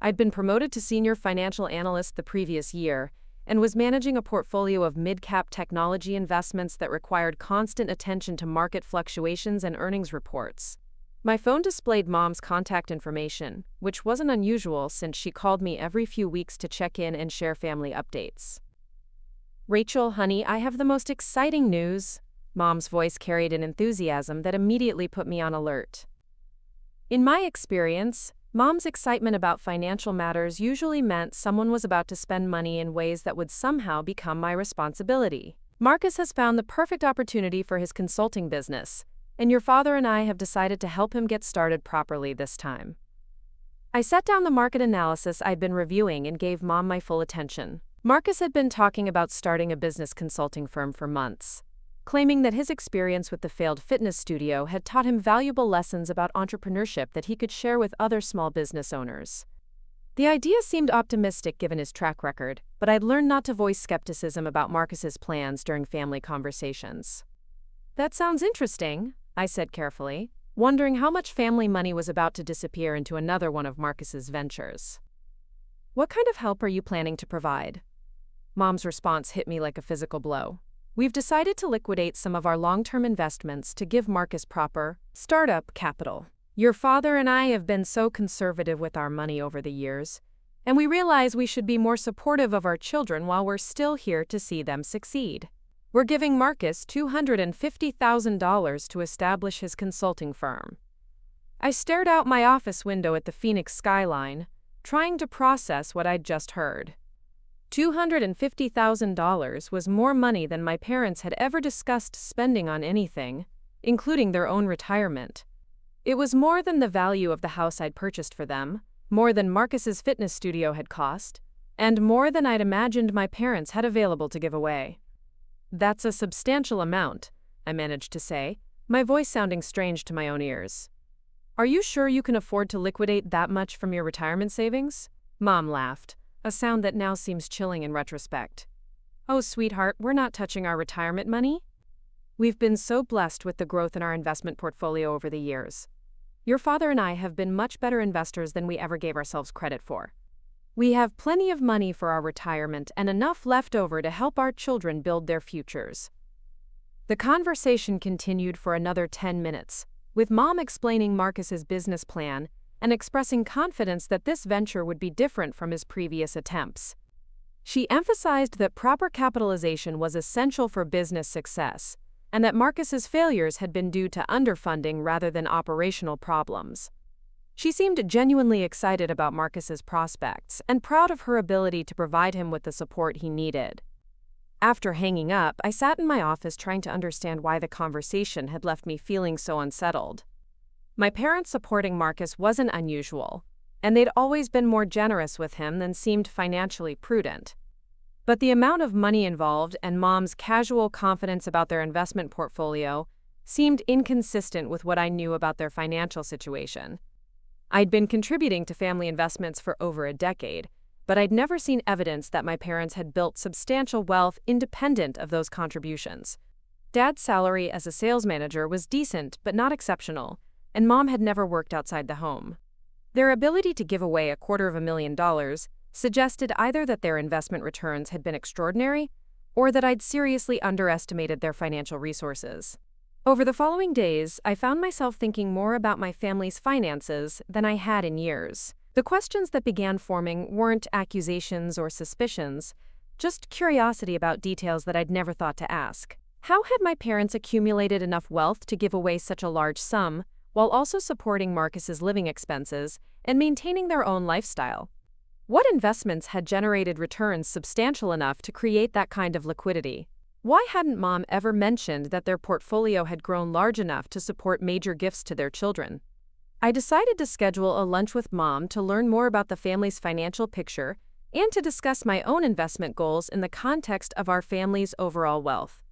I'd been promoted to senior financial analyst the previous year and was managing a portfolio of mid-cap technology investments that required constant attention to market fluctuations and earnings reports. My phone displayed Mom's contact information, which wasn't unusual since she called me every few weeks to check in and share family updates. "Rachel, honey, I have the most exciting news." Mom's voice carried an enthusiasm that immediately put me on alert. In my experience, Mom's excitement about financial matters usually meant someone was about to spend money in ways that would somehow become my responsibility. "Marcus has found the perfect opportunity for his consulting business, and your father and I have decided to help him get started properly this time." I set down the market analysis I'd been reviewing and gave Mom my full attention. Marcus had been talking about starting a business consulting firm for months, claiming that his experience with the failed fitness studio had taught him valuable lessons about entrepreneurship that he could share with other small business owners. The idea seemed optimistic given his track record, but I'd learned not to voice skepticism about Marcus's plans during family conversations. "That sounds interesting," I said carefully, wondering how much family money was about to disappear into another one of Marcus's ventures. "What kind of help are you planning to provide?" Mom's response hit me like a physical blow. "We've decided to liquidate some of our long-term investments to give Marcus proper startup capital. Your father and I have been so conservative with our money over the years, and we realize we should be more supportive of our children while we're still here to see them succeed. We're giving Marcus $250,000 to establish his consulting firm." I stared out my office window at the Phoenix skyline, trying to process what I'd just heard. $250,000 was more money than my parents had ever discussed spending on anything, including their own retirement. It was more than the value of the house I'd purchased for them, more than Marcus's fitness studio had cost, and more than I'd imagined my parents had available to give away. "That's a substantial amount," I managed to say, my voice sounding strange to my own ears. "Are you sure you can afford to liquidate that much from your retirement savings?" Mom laughed, a sound that now seems chilling in retrospect. "Oh, sweetheart, we're not touching our retirement money. We've been so blessed with the growth in our investment portfolio over the years. Your father and I have been much better investors than we ever gave ourselves credit for. We have plenty of money for our retirement and enough left over to help our children build their futures." The conversation continued for another 10 minutes, with Mom explaining Marcus's business plan and expressing confidence that this venture would be different from his previous attempts. She emphasized that proper capitalization was essential for business success, and that Marcus's failures had been due to underfunding rather than operational problems. She seemed genuinely excited about Marcus's prospects and proud of her ability to provide him with the support he needed. After hanging up, I sat in my office trying to understand why the conversation had left me feeling so unsettled. My parents supporting Marcus wasn't unusual, and they'd always been more generous with him than seemed financially prudent. But the amount of money involved and Mom's casual confidence about their investment portfolio seemed inconsistent with what I knew about their financial situation. I'd been contributing to family investments for over a decade, but I'd never seen evidence that my parents had built substantial wealth independent of those contributions. Dad's salary as a sales manager was decent but not exceptional, and Mom had never worked outside the home. Their ability to give away $250,000 suggested either that their investment returns had been extraordinary or that I'd seriously underestimated their financial resources. Over the following days, I found myself thinking more about my family's finances than I had in years. The questions that began forming weren't accusations or suspicions, just curiosity about details that I'd never thought to ask. How had my parents accumulated enough wealth to give away such a large sum, while also supporting Marcus's living expenses and maintaining their own lifestyle? What investments had generated returns substantial enough to create that kind of liquidity? Why hadn't Mom ever mentioned that their portfolio had grown large enough to support major gifts to their children? I decided to schedule a lunch with Mom to learn more about the family's financial picture and to discuss my own investment goals in the context of our family's overall wealth.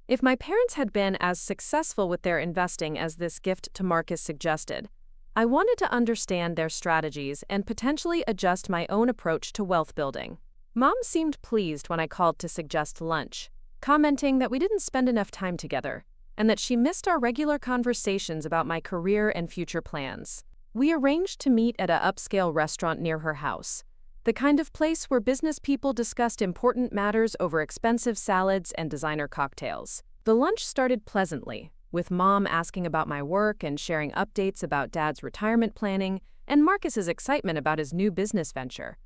If my parents had been as successful with their investing as this gift to Marcus suggested, I wanted to understand their strategies and potentially adjust my own approach to wealth building. Mom seemed pleased when I called to suggest lunch, commenting that we didn't spend enough time together and that she missed our regular conversations about my career and future plans. We arranged to meet at an upscale restaurant near her house, the kind of place where business people discussed important matters over expensive salads and designer cocktails. The lunch started pleasantly, with Mom asking about my work and sharing updates about Dad's retirement planning and Marcus's excitement about his new business venture.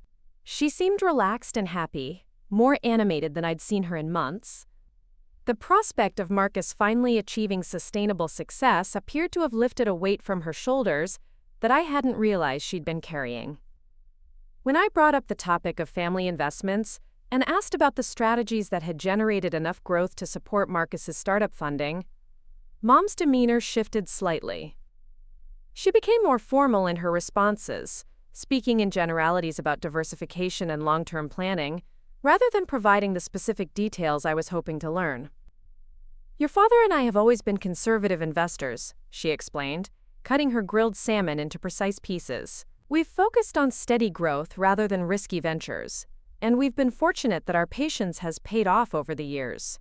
She seemed relaxed and happy, more animated than I'd seen her in months. The prospect of Marcus finally achieving sustainable success appeared to have lifted a weight from her shoulders that I hadn't realized she'd been carrying. When I brought up the topic of family investments and asked about the strategies that had generated enough growth to support Marcus's startup funding, Mom's demeanor shifted slightly. She became more formal in her responses, speaking in generalities about diversification and long-term planning, rather than providing the specific details I was hoping to learn. "Your father and I have always been conservative investors," she explained, cutting her grilled salmon into precise pieces. "We've focused on steady growth rather than risky ventures, and we've been fortunate that our patience has paid off over the years.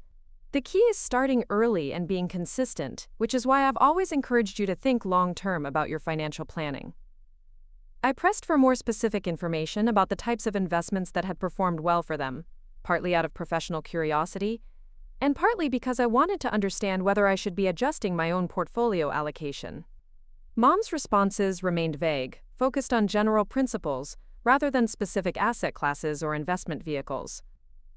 The key is starting early and being consistent, which is why I've always encouraged you to think long-term about your financial planning." I pressed for more specific information about the types of investments that had performed well for them, partly out of professional curiosity, and partly because I wanted to understand whether I should be adjusting my own portfolio allocation. Mom's responses remained vague, focused on general principles rather than specific asset classes or investment vehicles.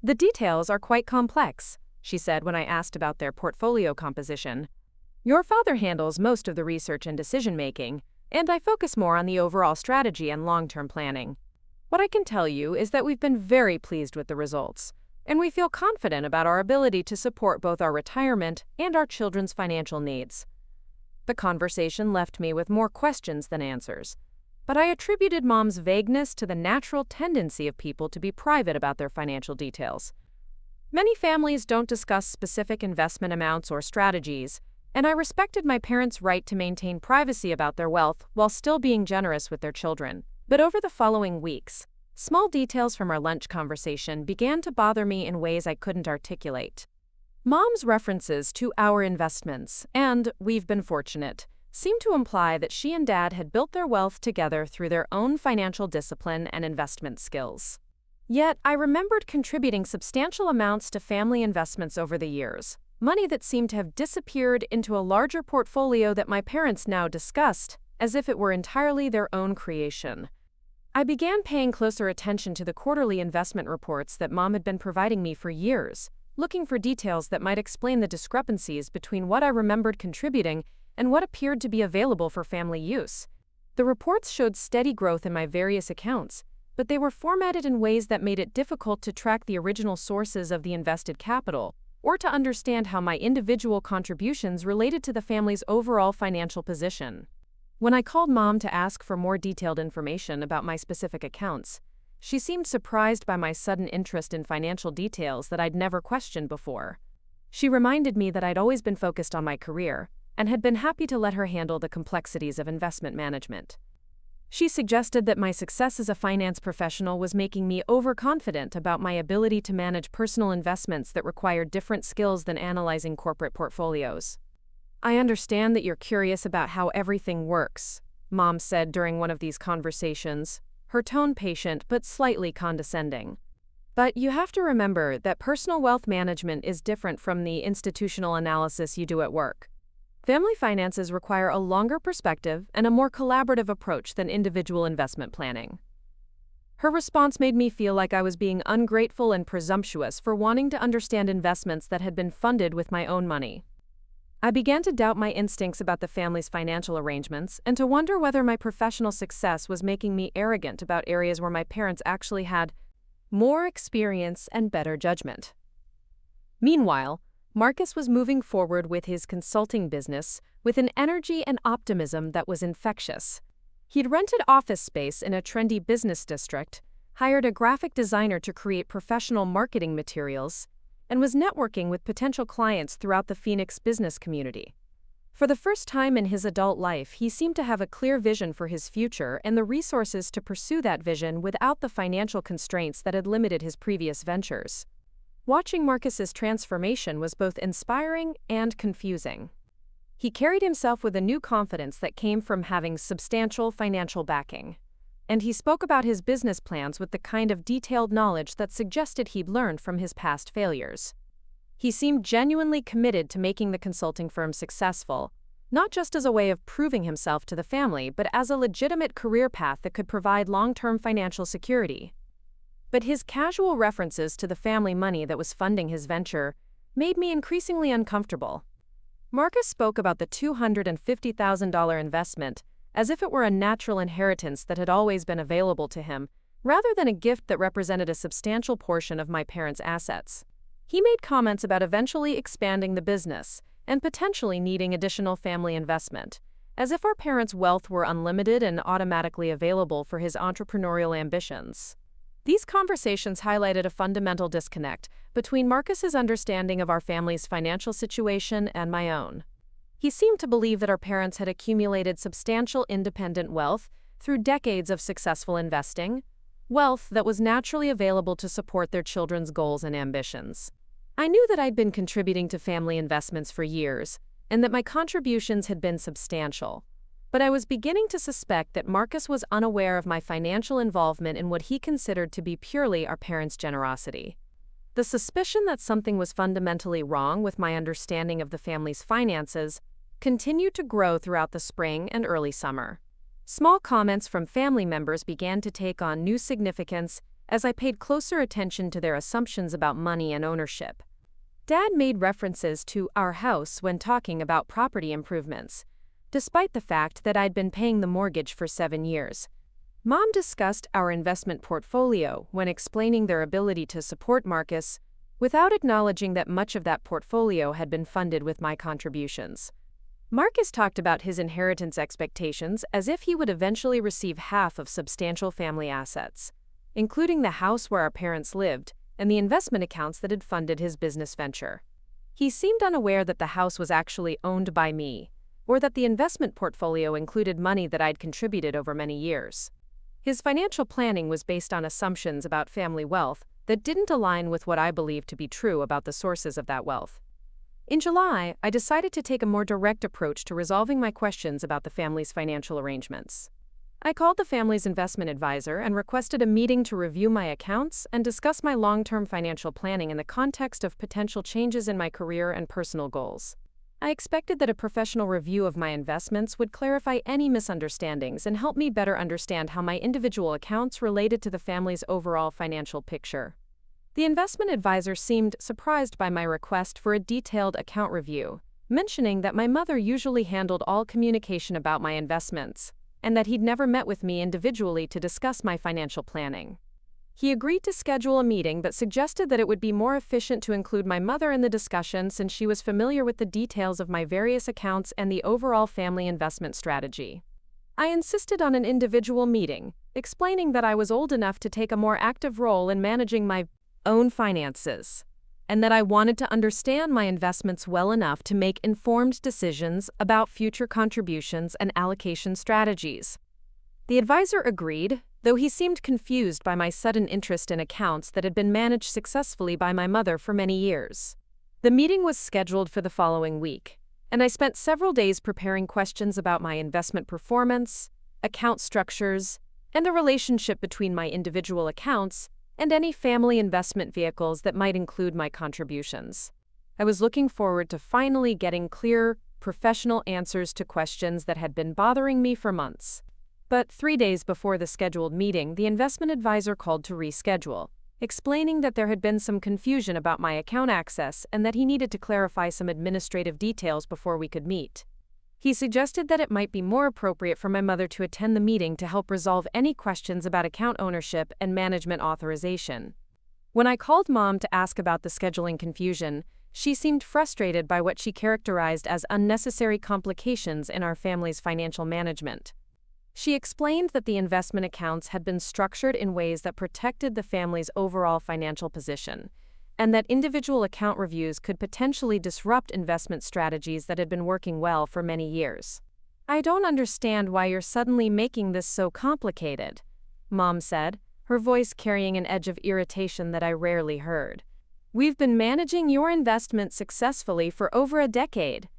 "The details are quite complex," she said when I asked about their portfolio composition. "Your father handles most of the research and decision-making, and I focus more on the overall strategy and long-term planning. What I can tell you is that we've been very pleased with the results, and we feel confident about our ability to support both our retirement and our children's financial needs." The conversation left me with more questions than answers, but I attributed Mom's vagueness to the natural tendency of people to be private about their financial details. Many families don't discuss specific investment amounts or strategies, and I respected my parents' right to maintain privacy about their wealth while still being generous with their children. But over the following weeks, small details from our lunch conversation began to bother me in ways I couldn't articulate. Mom's references to our investments, and "we've been fortunate," seemed to imply that she and Dad had built their wealth together through their own financial discipline and investment skills. Yet, I remembered contributing substantial amounts to family investments over the years, money that seemed to have disappeared into a larger portfolio that my parents now discussed as if it were entirely their own creation. I began paying closer attention to the quarterly investment reports that Mom had been providing me for years, looking for details that might explain the discrepancies between what I remembered contributing and what appeared to be available for family use. The reports showed steady growth in my various accounts, but they were formatted in ways that made it difficult to track the original sources of the invested capital, or to understand how my individual contributions related to the family's overall financial position. When I called Mom to ask for more detailed information about my specific accounts, she seemed surprised by my sudden interest in financial details that I'd never questioned before. She reminded me that I'd always been focused on my career, and had been happy to let her handle the complexities of investment management. She suggested that my success as a finance professional was making me overconfident about my ability to manage personal investments that required different skills than analyzing corporate portfolios. "I understand that you're curious about how everything works," Mom said during one of these conversations, her tone patient but slightly condescending. "But you have to remember that personal wealth management is different from the institutional analysis you do at work. Family finances require a longer perspective and a more collaborative approach than individual investment planning." Her response made me feel like I was being ungrateful and presumptuous for wanting to understand investments that had been funded with my own money. I began to doubt my instincts about the family's financial arrangements and to wonder whether my professional success was making me arrogant about areas where my parents actually had more experience and better judgment. Meanwhile, Marcus was moving forward with his consulting business with an energy and optimism that was infectious. He'd rented office space in a trendy business district, hired a graphic designer to create professional marketing materials, and was networking with potential clients throughout the Phoenix business community. For the first time in his adult life, he seemed to have a clear vision for his future and the resources to pursue that vision without the financial constraints that had limited his previous ventures. Watching Marcus's transformation was both inspiring and confusing. He carried himself with a new confidence that came from having substantial financial backing. And he spoke about his business plans with the kind of detailed knowledge that suggested he'd learned from his past failures. He seemed genuinely committed to making the consulting firm successful, not just as a way of proving himself to the family, but as a legitimate career path that could provide long-term financial security. But his casual references to the family money that was funding his venture made me increasingly uncomfortable. Marcus spoke about the $250,000 investment as if it were a natural inheritance that had always been available to him, rather than a gift that represented a substantial portion of my parents' assets. He made comments about eventually expanding the business and potentially needing additional family investment, as if our parents' wealth were unlimited and automatically available for his entrepreneurial ambitions. These conversations highlighted a fundamental disconnect between Marcus's understanding of our family's financial situation and my own. He seemed to believe that our parents had accumulated substantial independent wealth through decades of successful investing, wealth that was naturally available to support their children's goals and ambitions. I knew that I'd been contributing to family investments for years, and that my contributions had been substantial. But I was beginning to suspect that Marcus was unaware of my financial involvement in what he considered to be purely our parents' generosity. The suspicion that something was fundamentally wrong with my understanding of the family's finances continued to grow throughout the spring and early summer. Small comments from family members began to take on new significance as I paid closer attention to their assumptions about money and ownership. Dad made references to our house when talking about property improvements, despite the fact that I'd been paying the mortgage for 7 years. Mom discussed our investment portfolio when explaining their ability to support Marcus, without acknowledging that much of that portfolio had been funded with my contributions. Marcus talked about his inheritance expectations as if he would eventually receive half of substantial family assets, including the house where our parents lived and the investment accounts that had funded his business venture. He seemed unaware that the house was actually owned by me, or that the investment portfolio included money that I'd contributed over many years. His financial planning was based on assumptions about family wealth that didn't align with what I believed to be true about the sources of that wealth. In July, I decided to take a more direct approach to resolving my questions about the family's financial arrangements. I called the family's investment advisor and requested a meeting to review my accounts and discuss my long-term financial planning in the context of potential changes in my career and personal goals. I expected that a professional review of my investments would clarify any misunderstandings and help me better understand how my individual accounts related to the family's overall financial picture. The investment advisor seemed surprised by my request for a detailed account review, mentioning that my mother usually handled all communication about my investments, and that he'd never met with me individually to discuss my financial planning. He agreed to schedule a meeting but suggested that it would be more efficient to include my mother in the discussion since she was familiar with the details of my various accounts and the overall family investment strategy. I insisted on an individual meeting, explaining that I was old enough to take a more active role in managing my own finances, and that I wanted to understand my investments well enough to make informed decisions about future contributions and allocation strategies. The advisor agreed, though he seemed confused by my sudden interest in accounts that had been managed successfully by my mother for many years. The meeting was scheduled for the following week, and I spent several days preparing questions about my investment performance, account structures, and the relationship between my individual accounts and any family investment vehicles that might include my contributions. I was looking forward to finally getting clear, professional answers to questions that had been bothering me for months. But 3 days before the scheduled meeting, the investment advisor called to reschedule, explaining that there had been some confusion about my account access and that he needed to clarify some administrative details before we could meet. He suggested that it might be more appropriate for my mother to attend the meeting to help resolve any questions about account ownership and management authorization. When I called Mom to ask about the scheduling confusion, she seemed frustrated by what she characterized as unnecessary complications in our family's financial management. She explained that the investment accounts had been structured in ways that protected the family's overall financial position, and that individual account reviews could potentially disrupt investment strategies that had been working well for many years. "I don't understand why you're suddenly making this so complicated," Mom said, her voice carrying an edge of irritation that I rarely heard. We've been managing your investment successfully for over a decade.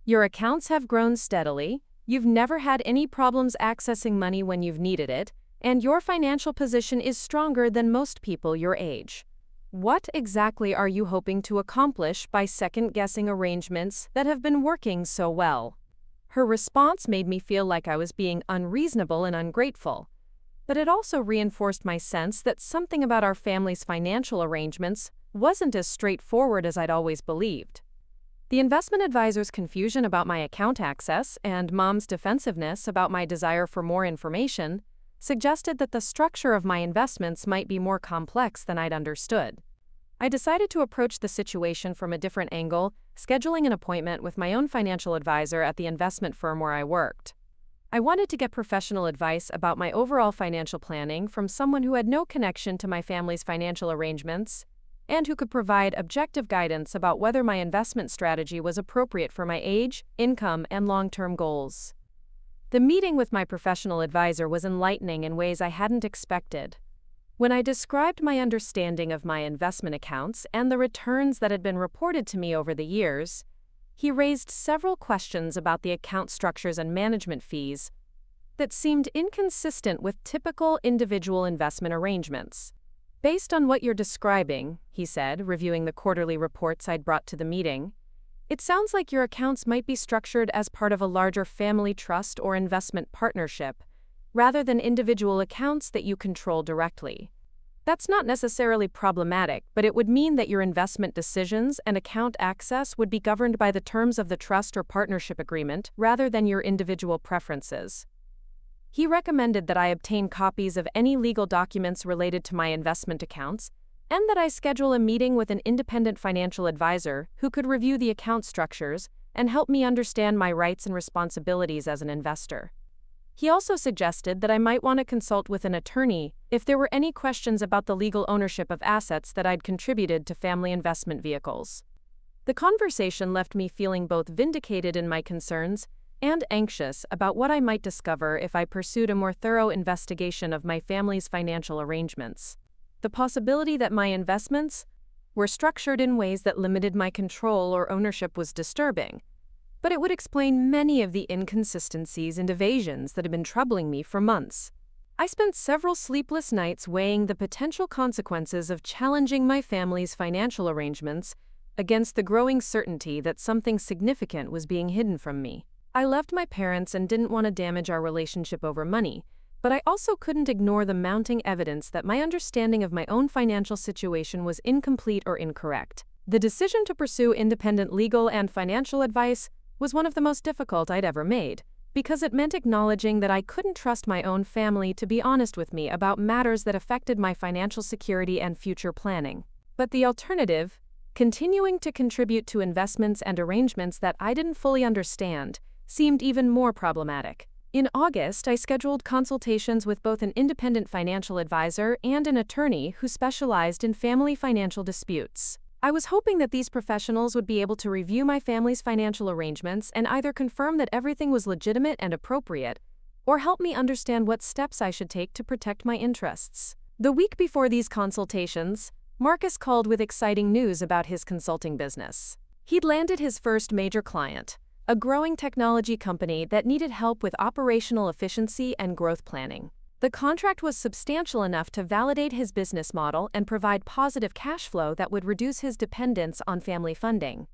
Your accounts have grown steadily, you've never had any problems accessing money when you've needed it, and your financial position is stronger than most people your age. What exactly are you hoping to accomplish by second-guessing arrangements that have been working so well? Her response made me feel like I was being unreasonable and ungrateful, but it also reinforced my sense that something about our family's financial arrangements wasn't as straightforward as I'd always believed. The investment advisor's confusion about my account access and Mom's defensiveness about my desire for more information suggested that the structure of my investments might be more complex than I'd understood. I decided to approach the situation from a different angle, scheduling an appointment with my own financial advisor at the investment firm where I worked. I wanted to get professional advice about my overall financial planning from someone who had no connection to my family's financial arrangements and who could provide objective guidance about whether my investment strategy was appropriate for my age, income, and long-term goals. The meeting with my professional advisor was enlightening in ways I hadn't expected. When I described my understanding of my investment accounts and the returns that had been reported to me over the years, he raised several questions about the account structures and management fees that seemed inconsistent with typical individual investment arrangements. Based on what you're describing, he said, reviewing the quarterly reports I'd brought to the meeting, it sounds like your accounts might be structured as part of a larger family trust or investment partnership, rather than individual accounts that you control directly. That's not necessarily problematic, but it would mean that your investment decisions and account access would be governed by the terms of the trust or partnership agreement rather than your individual preferences. He recommended that I obtain copies of any legal documents related to my investment accounts, and that I schedule a meeting with an independent financial advisor who could review the account structures and help me understand my rights and responsibilities as an investor. He also suggested that I might want to consult with an attorney if there were any questions about the legal ownership of assets that I'd contributed to family investment vehicles. The conversation left me feeling both vindicated in my concerns and anxious about what I might discover if I pursued a more thorough investigation of my family's financial arrangements. The possibility that my investments were structured in ways that limited my control or ownership was disturbing, but it would explain many of the inconsistencies and evasions that had been troubling me for months. I spent several sleepless nights weighing the potential consequences of challenging my family's financial arrangements against the growing certainty that something significant was being hidden from me. I loved my parents and didn't want to damage our relationship over money, but I also couldn't ignore the mounting evidence that my understanding of my own financial situation was incomplete or incorrect. The decision to pursue independent legal and financial advice was one of the most difficult I'd ever made, because it meant acknowledging that I couldn't trust my own family to be honest with me about matters that affected my financial security and future planning. But the alternative, continuing to contribute to investments and arrangements that I didn't fully understand, seemed even more problematic. In August, I scheduled consultations with both an independent financial advisor and an attorney who specialized in family financial disputes. I was hoping that these professionals would be able to review my family's financial arrangements and either confirm that everything was legitimate and appropriate, or help me understand what steps I should take to protect my interests. The week before these consultations, Marcus called with exciting news about his consulting business. He'd landed his first major client, a growing technology company that needed help with operational efficiency and growth planning. The contract was substantial enough to validate his business model and provide positive cash flow that would reduce his dependence on family funding.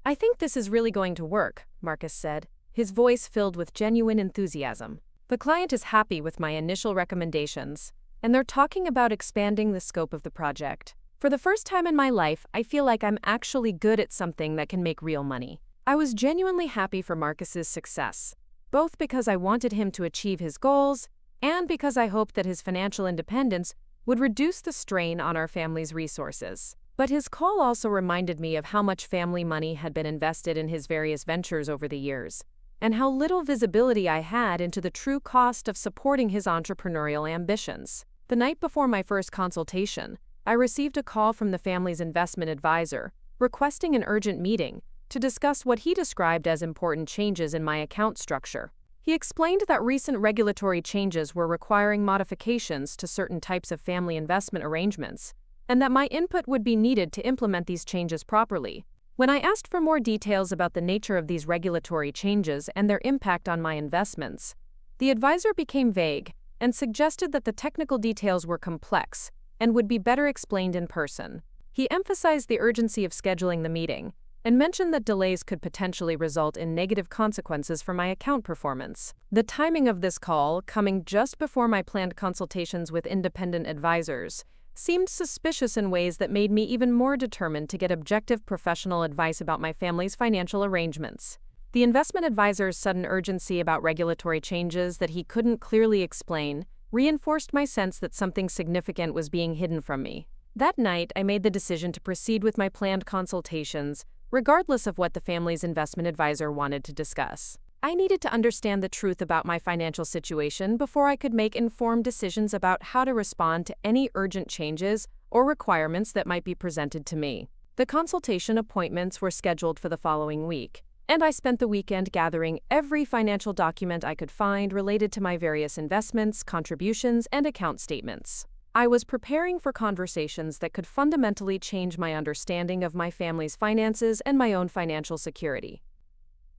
"I think this is really going to work," Marcus said, his voice filled with genuine enthusiasm. "The client is happy with my initial recommendations, and they're talking about expanding the scope of the project. For the first time in my life, I feel like I'm actually good at something that can make real money." I was genuinely happy for Marcus's success, both because I wanted him to achieve his goals and because I hoped that his financial independence would reduce the strain on our family's resources. But his call also reminded me of how much family money had been invested in his various ventures over the years, and how little visibility I had into the true cost of supporting his entrepreneurial ambitions. The night before my first consultation, I received a call from the family's investment advisor, requesting an urgent meeting to discuss what he described as important changes in my account structure. He explained that recent regulatory changes were requiring modifications to certain types of family investment arrangements, and that my input would be needed to implement these changes properly. When I asked for more details about the nature of these regulatory changes and their impact on my investments, the advisor became vague and suggested that the technical details were complex and would be better explained in person. He emphasized the urgency of scheduling the meeting and mentioned that delays could potentially result in negative consequences for my account performance. The timing of this call, coming just before my planned consultations with independent advisors, seemed suspicious in ways that made me even more determined to get objective professional advice about my family's financial arrangements. The investment advisor's sudden urgency about regulatory changes that he couldn't clearly explain reinforced my sense that something significant was being hidden from me. That night, I made the decision to proceed with my planned consultations, regardless of what the family's investment advisor wanted to discuss. I needed to understand the truth about my financial situation before I could make informed decisions about how to respond to any urgent changes or requirements that might be presented to me. The consultation appointments were scheduled for the following week, and I spent the weekend gathering every financial document I could find related to my various investments, contributions, and account statements. I was preparing for conversations that could fundamentally change my understanding of my family's finances and my own financial security.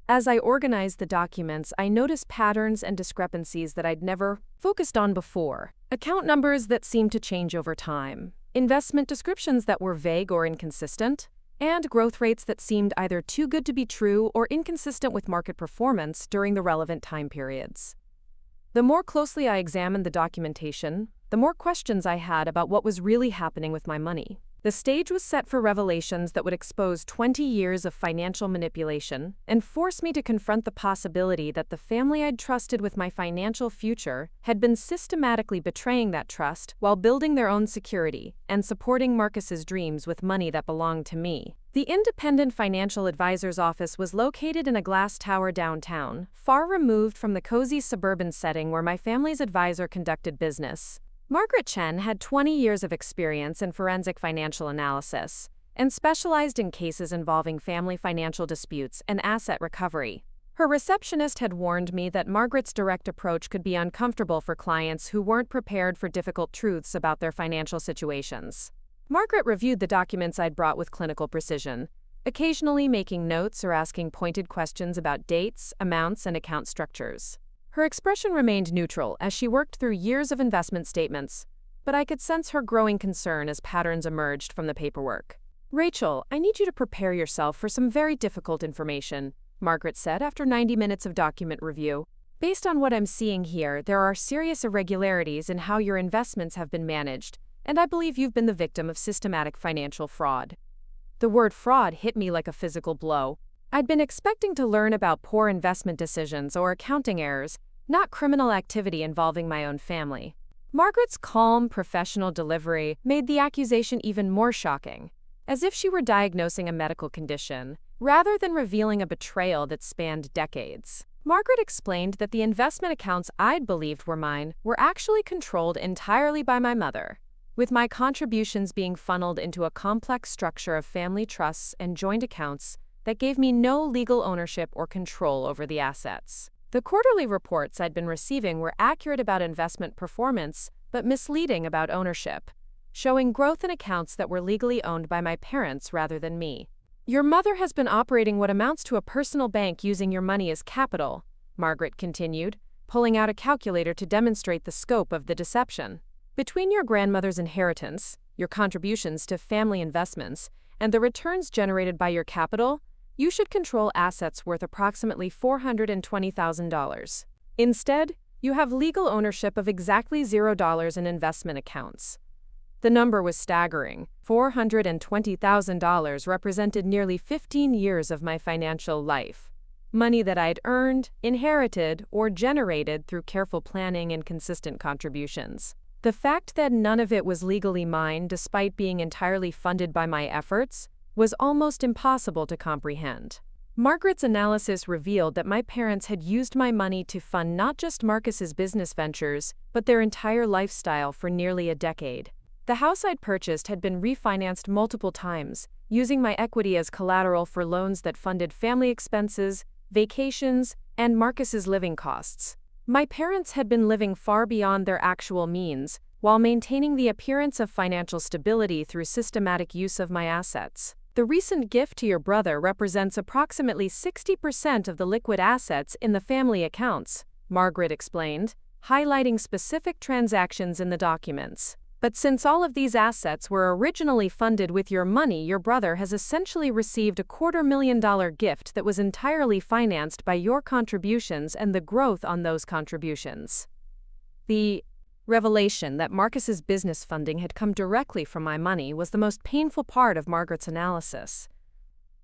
As I organized the documents, I noticed patterns and discrepancies that I'd never focused on before. Account numbers that seemed to change over time, investment descriptions that were vague or inconsistent, and growth rates that seemed either too good to be true or inconsistent with market performance during the relevant time periods. The more closely I examined the documentation, the more questions I had about what was really happening with my money. The stage was set for revelations that would expose 20 years of financial manipulation and force me to confront the possibility that the family I'd trusted with my financial future had been systematically betraying that trust while building their own security and supporting Marcus's dreams with money that belonged to me. The independent financial advisor's office was located in a glass tower downtown, far removed from the cozy suburban setting where my family's advisor conducted business. Margaret Chen had 20 years of experience in forensic financial analysis and specialized in cases involving family financial disputes and asset recovery. Her receptionist had warned me that Margaret's direct approach could be uncomfortable for clients who weren't prepared for difficult truths about their financial situations. Margaret reviewed the documents I'd brought with clinical precision, occasionally making notes or asking pointed questions about dates, amounts, and account structures. Her expression remained neutral as she worked through years of investment statements, but I could sense her growing concern as patterns emerged from the paperwork. "Rachel, I need you to prepare yourself for some very difficult information," Margaret said after 90 minutes of document review. "Based on what I'm seeing here, there are serious irregularities in how your investments have been managed, and I believe you've been the victim of systematic financial fraud." The word fraud hit me like a physical blow. I'd been expecting to learn about poor investment decisions or accounting errors, not criminal activity involving my own family. Margaret's calm, professional delivery made the accusation even more shocking, as if she were diagnosing a medical condition, rather than revealing a betrayal that spanned decades. Margaret explained that the investment accounts I'd believed were mine were actually controlled entirely by my mother, with my contributions being funneled into a complex structure of family trusts and joint accounts that gave me no legal ownership or control over the assets. The quarterly reports I'd been receiving were accurate about investment performance, but misleading about ownership, showing growth in accounts that were legally owned by my parents rather than me. "Your mother has been operating what amounts to a personal bank using your money as capital," Margaret continued, pulling out a calculator to demonstrate the scope of the deception. "Between your grandmother's inheritance, your contributions to family investments, and the returns generated by your capital, you should control assets worth approximately $420,000. Instead, you have legal ownership of exactly $0 in investment accounts." The number was staggering. $420,000 represented nearly 15 years of my financial life. Money that I'd earned, inherited, or generated through careful planning and consistent contributions. The fact that none of it was legally mine, despite being entirely funded by my efforts, was almost impossible to comprehend. Margaret's analysis revealed that my parents had used my money to fund not just Marcus's business ventures, but their entire lifestyle for nearly a decade. The house I'd purchased had been refinanced multiple times, using my equity as collateral for loans that funded family expenses, vacations, and Marcus's living costs. My parents had been living far beyond their actual means, while maintaining the appearance of financial stability through systematic use of my assets. The recent gift to your brother represents approximately 60% of the liquid assets in the family accounts, Margaret explained, highlighting specific transactions in the documents. But since all of these assets were originally funded with your money, your brother has essentially received a $250,000 gift that was entirely financed by your contributions and the growth on those contributions. The revelation that Marcus's business funding had come directly from my money was the most painful part of Margaret's analysis.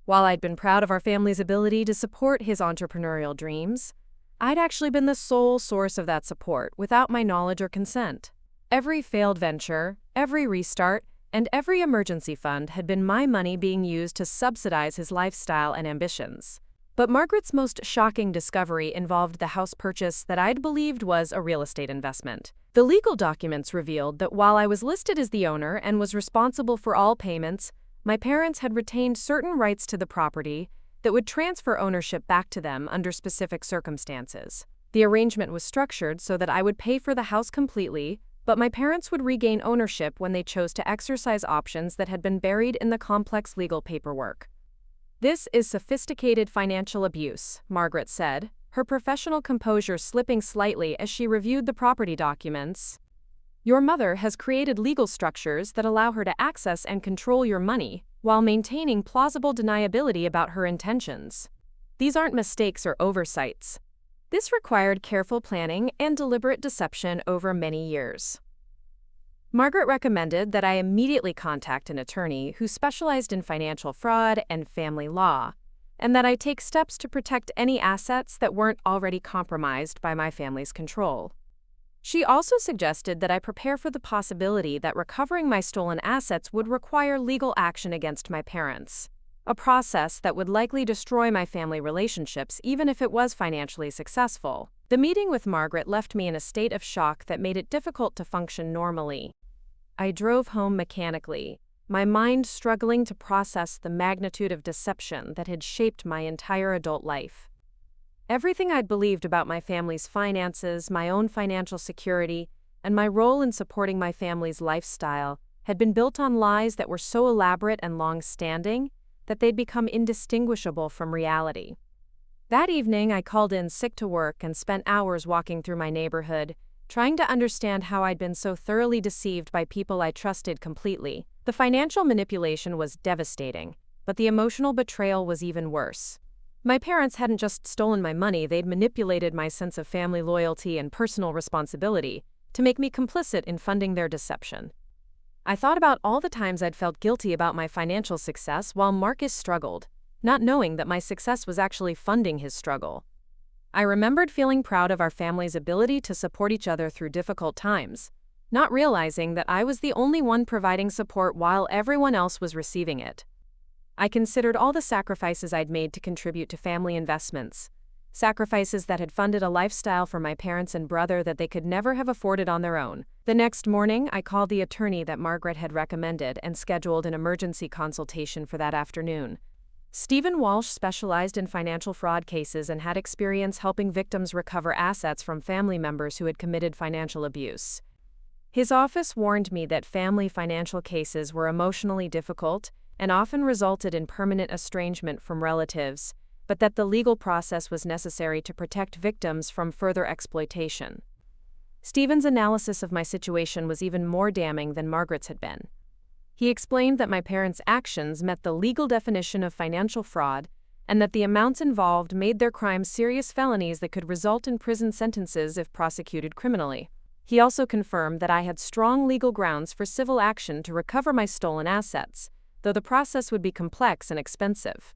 While I'd been proud of our family's ability to support his entrepreneurial dreams, I'd actually been the sole source of that support without my knowledge or consent. Every failed venture, every restart, and every emergency fund had been my money being used to subsidize his lifestyle and ambitions. But Margaret's most shocking discovery involved the house purchase that I'd believed was a real estate investment. The legal documents revealed that while I was listed as the owner and was responsible for all payments, my parents had retained certain rights to the property that would transfer ownership back to them under specific circumstances. The arrangement was structured so that I would pay for the house completely, but my parents would regain ownership when they chose to exercise options that had been buried in the complex legal paperwork. This is sophisticated financial abuse, Margaret said, her professional composure slipping slightly as she reviewed the property documents. Your mother has created legal structures that allow her to access and control your money, while maintaining plausible deniability about her intentions. These aren't mistakes or oversights. This required careful planning and deliberate deception over many years. Margaret recommended that I immediately contact an attorney who specialized in financial fraud and family law, and that I take steps to protect any assets that weren't already compromised by my family's control. She also suggested that I prepare for the possibility that recovering my stolen assets would require legal action against my parents, a process that would likely destroy my family relationships even if it was financially successful. The meeting with Margaret left me in a state of shock that made it difficult to function normally. I drove home mechanically, my mind struggling to process the magnitude of deception that had shaped my entire adult life. Everything I'd believed about my family's finances, my own financial security, and my role in supporting my family's lifestyle had been built on lies that were so elaborate and long-standing that they'd become indistinguishable from reality. That evening, I called in sick to work and spent hours walking through my neighborhood, trying to understand how I'd been so thoroughly deceived by people I trusted completely. The financial manipulation was devastating, but the emotional betrayal was even worse. My parents hadn't just stolen my money, they'd manipulated my sense of family loyalty and personal responsibility to make me complicit in funding their deception. I thought about all the times I'd felt guilty about my financial success while Marcus struggled, not knowing that my success was actually funding his struggle. I remembered feeling proud of our family's ability to support each other through difficult times, not realizing that I was the only one providing support while everyone else was receiving it. I considered all the sacrifices I'd made to contribute to family investments, sacrifices that had funded a lifestyle for my parents and brother that they could never have afforded on their own. The next morning, I called the attorney that Margaret had recommended and scheduled an emergency consultation for that afternoon. Stephen Walsh specialized in financial fraud cases and had experience helping victims recover assets from family members who had committed financial abuse. His office warned me that family financial cases were emotionally difficult and often resulted in permanent estrangement from relatives, but that the legal process was necessary to protect victims from further exploitation. Stephen's analysis of my situation was even more damning than Margaret's had been. He explained that my parents' actions met the legal definition of financial fraud and that the amounts involved made their crimes serious felonies that could result in prison sentences if prosecuted criminally. He also confirmed that I had strong legal grounds for civil action to recover my stolen assets, though the process would be complex and expensive.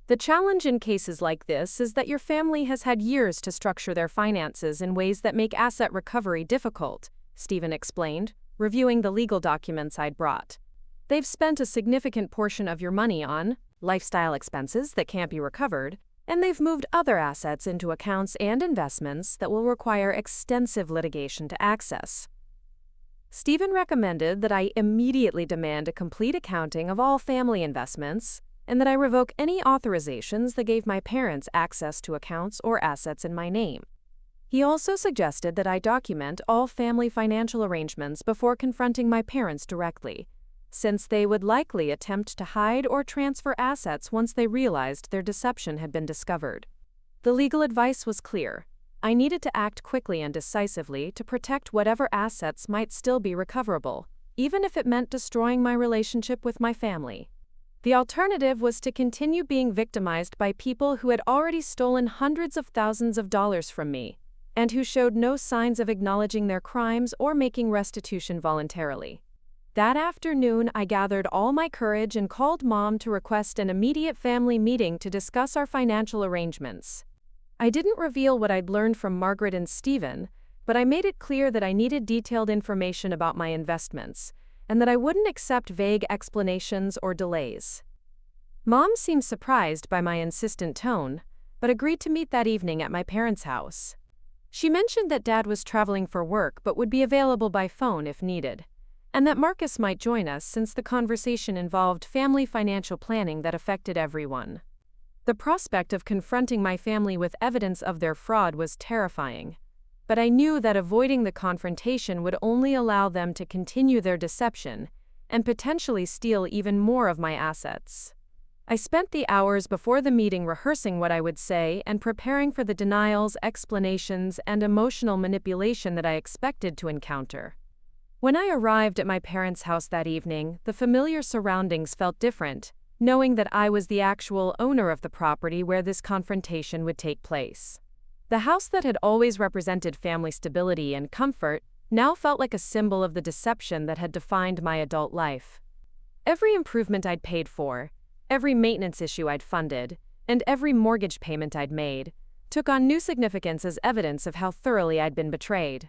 The challenge in cases like this is that your family has had years to structure their finances in ways that make asset recovery difficult, Stephen explained, reviewing the legal documents I'd brought. They've spent a significant portion of your money on lifestyle expenses that can't be recovered, and they've moved other assets into accounts and investments that will require extensive litigation to access. Stephen recommended that I immediately demand a complete accounting of all family investments and that I revoke any authorizations that gave my parents access to accounts or assets in my name. He also suggested that I document all family financial arrangements before confronting my parents directly, since they would likely attempt to hide or transfer assets once they realized their deception had been discovered. The legal advice was clear. I needed to act quickly and decisively to protect whatever assets might still be recoverable, even if it meant destroying my relationship with my family. The alternative was to continue being victimized by people who had already stolen hundreds of thousands of dollars from me, and who showed no signs of acknowledging their crimes or making restitution voluntarily. That afternoon, I gathered all my courage and called Mom to request an immediate family meeting to discuss our financial arrangements. I didn't reveal what I'd learned from Margaret and Stephen, but I made it clear that I needed detailed information about my investments, and that I wouldn't accept vague explanations or delays. Mom seemed surprised by my insistent tone, but agreed to meet that evening at my parents' house. She mentioned that Dad was traveling for work but would be available by phone if needed, and that Marcus might join us since the conversation involved family financial planning that affected everyone. The prospect of confronting my family with evidence of their fraud was terrifying, but I knew that avoiding the confrontation would only allow them to continue their deception and potentially steal even more of my assets. I spent the hours before the meeting rehearsing what I would say and preparing for the denials, explanations, and emotional manipulation that I expected to encounter. When I arrived at my parents' house that evening, the familiar surroundings felt different, knowing that I was the actual owner of the property where this confrontation would take place. The house that had always represented family stability and comfort now felt like a symbol of the deception that had defined my adult life. Every improvement I'd paid for, every maintenance issue I'd funded, and every mortgage payment I'd made took on new significance as evidence of how thoroughly I'd been betrayed.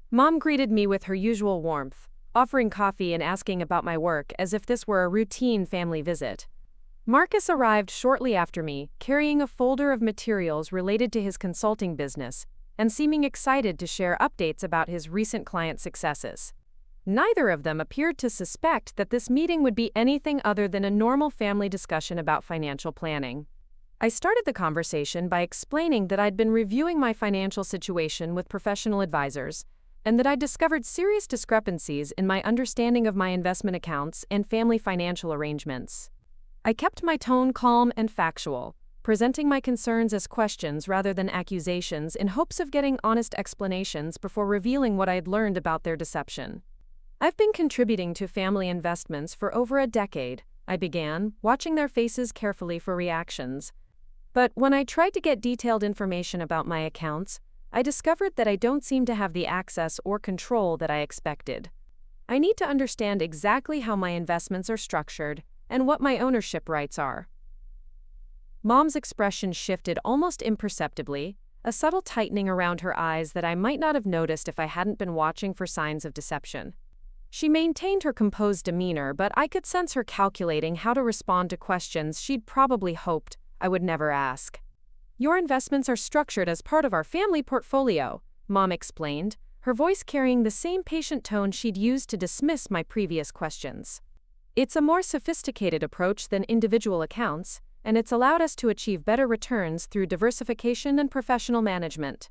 Mom greeted me with her usual warmth, offering coffee and asking about my work as if this were a routine family visit. Marcus arrived shortly after me, carrying a folder of materials related to his consulting business and seeming excited to share updates about his recent client successes. Neither of them appeared to suspect that this meeting would be anything other than a normal family discussion about financial planning. I started the conversation by explaining that I'd been reviewing my financial situation with professional advisors and that I'd discovered serious discrepancies in my understanding of my investment accounts and family financial arrangements. I kept my tone calm and factual, presenting my concerns as questions rather than accusations in hopes of getting honest explanations before revealing what I had learned about their deception. I've been contributing to family investments for over a decade, I began, watching their faces carefully for reactions. But when I tried to get detailed information about my accounts, I discovered that I don't seem to have the access or control that I expected. I need to understand exactly how my investments are structured and what my ownership rights are. Mom's expression shifted almost imperceptibly, a subtle tightening around her eyes that I might not have noticed if I hadn't been watching for signs of deception. She maintained her composed demeanor, but I could sense her calculating how to respond to questions she'd probably hoped I would never ask. "Your investments are structured as part of our family portfolio," Mom explained, her voice carrying the same patient tone she'd used to dismiss my previous questions. "It's a more sophisticated approach than individual accounts, and it's allowed us to achieve better returns through diversification and professional management.